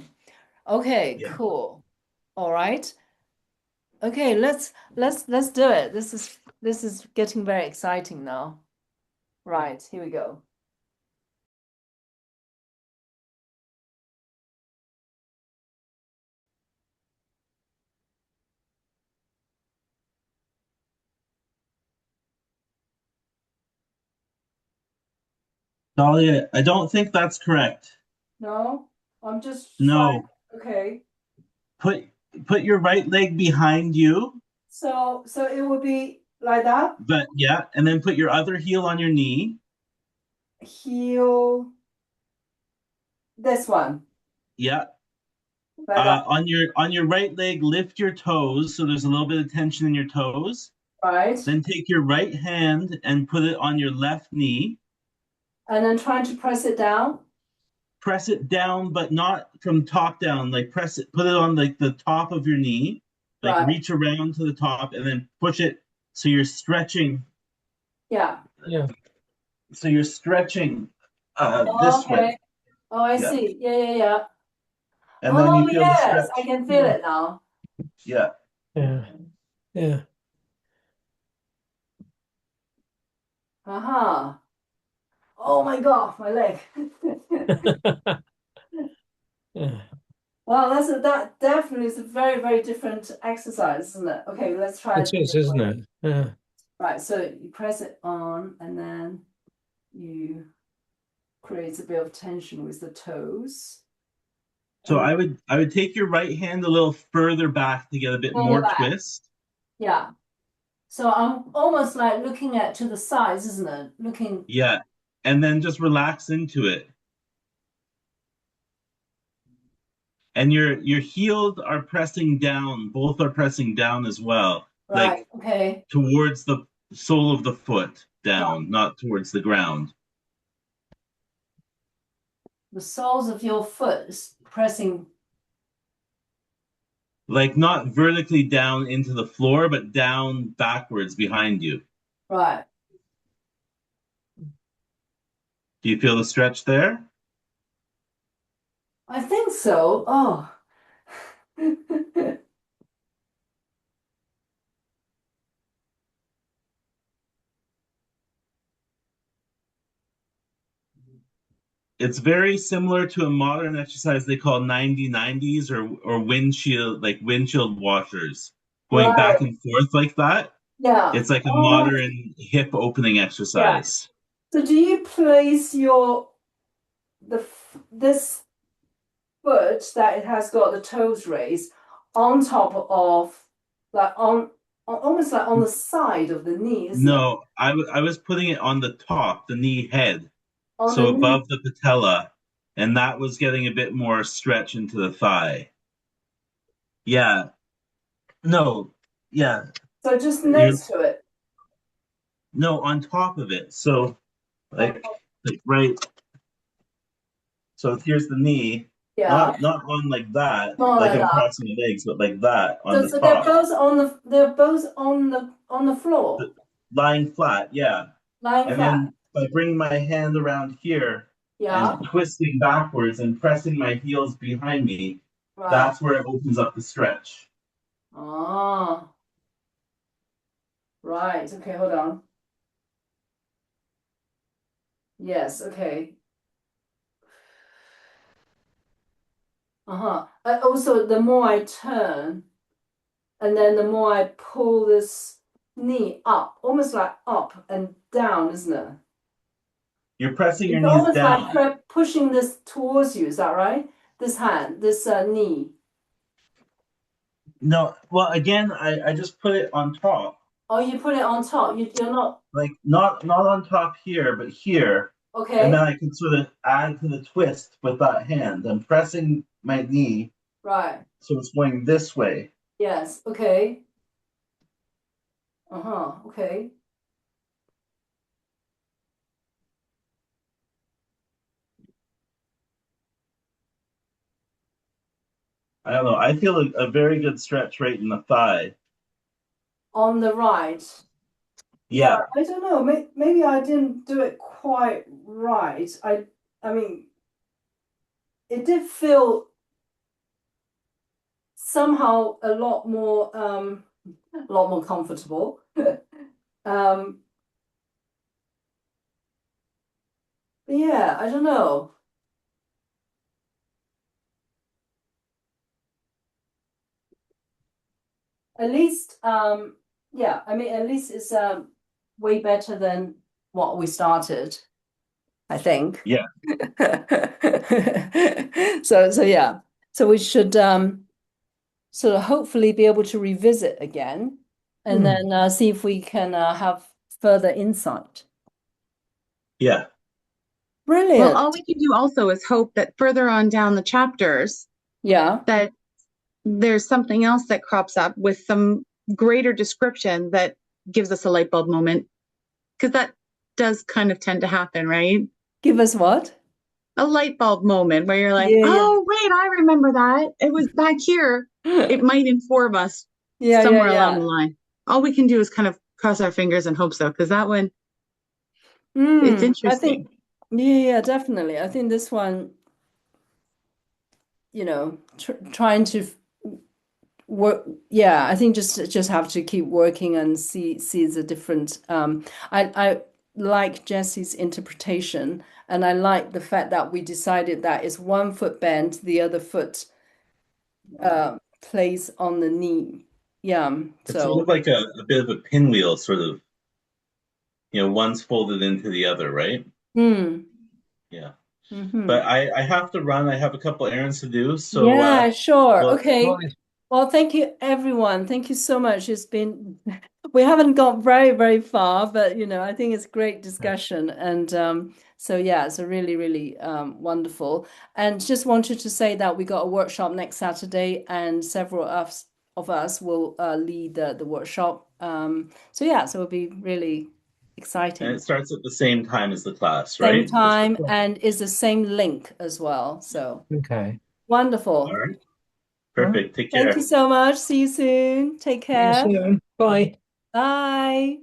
Okay, Yeah. cool. All right. Okay, let's do it. This is getting very exciting now. Right, here we go. Dahlia, I don't think that's correct. No, I'm just trying. No. Okay. Put put your right leg behind you, So it would be like that. but yeah, and then put your other heel on your knee. Heel. This one. Yeah. Right, On your right leg, lift your toes so there's a little bit of tension in your toes. right. Then take your right hand and put it on your left knee. And then trying to press it down. Press it down, but not from top down. Like press it, put it on like the top of your knee. Like Right. reach around to the top and then push it so you're stretching. Yeah. Yeah. So you're stretching this way. Okay. Oh, I Yeah. see. Yeah, yeah, yeah. And then Oh, you feel the yes, I stretch. can feel it now. Yeah. Yeah. Yeah. Aha. Oh my God, my leg. Yeah. Well, that definitely is a very, very different exercise, isn't it? Okay, let's try It it is, this isn't way. it? Yeah. Right, so you press it on and then you create a bit of tension with the toes. So And I would take your right hand a little further back to get a bit further more back. twist. Yeah. So I'm almost like looking at to the sides, isn't it? Looking. Yeah. And then just relax into it. And your heels are pressing down, both are pressing down as well, Right. like Okay. towards the sole of the foot Right. down, not towards the ground. The soles of your foot is pressing. Like not vertically down into the floor, but down backwards behind you. Right. Do you feel the stretch there? I think so. Oh. It's very similar to a modern exercise they call 90-90s or windshield, like windshield washers, going back Right. and forth like that. Yeah. It's like a Oh, modern hip opening yeah. exercise. So do you place this foot that it has got the toes raised on top of like almost like on the side of the knee, isn't it? No, I was putting it on the top, the knee head, On the so knee. above the patella, and that was getting a bit more stretch into the thigh. Yeah, no, yeah, So just you're next to it. no on top of it. So On like top. like right. So here's the knee, Yeah. not on like that, More like like I'm that. crossing the legs, but like that on So, the so they're top, both on the floor, lying flat. Yeah, lying and flat. then by bringing my hand around here Yeah. and twisting backwards and pressing my heels behind me, Right. that's where it opens up the stretch. Ah. Right. Okay, hold on. Yes, okay. Uh-huh. Also, the more I turn, and then the more I pull this knee up, almost like up and down, isn't it? You're pressing your It's knees almost like down. pushing this towards you, is that right? This hand, this knee. No, well, again, I just put it on top, Oh, you put it on top. You're not, like not on top here, but here, and then okay, I can sort of add to the twist with that hand. I'm pressing my knee, right. so it's going this way. Yes, okay. Uh-huh, okay. I don't know. I feel a very good stretch right in the thigh. On the right. Yeah, Yeah, I don't know. Maybe I didn't do it quite right. I mean, it did feel somehow a lot more comfortable. Um, but yeah, I don't know. At least, yeah, I mean, at least it's way better than what we started, I think. yeah, So yeah. So we should sort of hopefully be able to revisit again and Hmm. then see if we can have further insight. yeah. Well, Brilliant. all we can do also is hope that further on down the chapters, Yeah. that there's something else that crops up with some greater description that gives us a light bulb moment. Because that does kind of tend to happen, right? Give us what? A light bulb moment where you're like, Yeah, oh, wait, I remember that. It was back here. yeah. It might inform us Yeah, yeah, somewhere along the yeah. line. All we can do is kind of cross our fingers and hope so, because that one, it's I think, interesting. yeah, definitely. I think this one, trying to work. Yeah, I think just have to keep working and see the different. I like Jesse's interpretation, and I like the fact that we decided that it's one foot bent, the other foot placed on the knee. Yeah. It's sort of So. like a bit of a pinwheel, sort of, one's folded into the other, right? Hmm. Yeah. Mm-hmm. But I have to run. I have a couple errands to do. So, Yeah, sure. well, Okay. Right. Well, thank you, everyone. Thank you so much. It's been, we haven't got very, very far, but I think it's great discussion. And so yeah, it's a really, really wonderful. And just wanted to say that we got a workshop next Saturday, and several of us will lead the workshop. So yeah, so it'll be really and exciting. it starts at the same time as the class, Same right? time, and is the same link as well. So Okay. All wonderful. right. Right. Perfect. Take Thank you care. so much. See you soon. Take See you care. soon. Bye. Bye.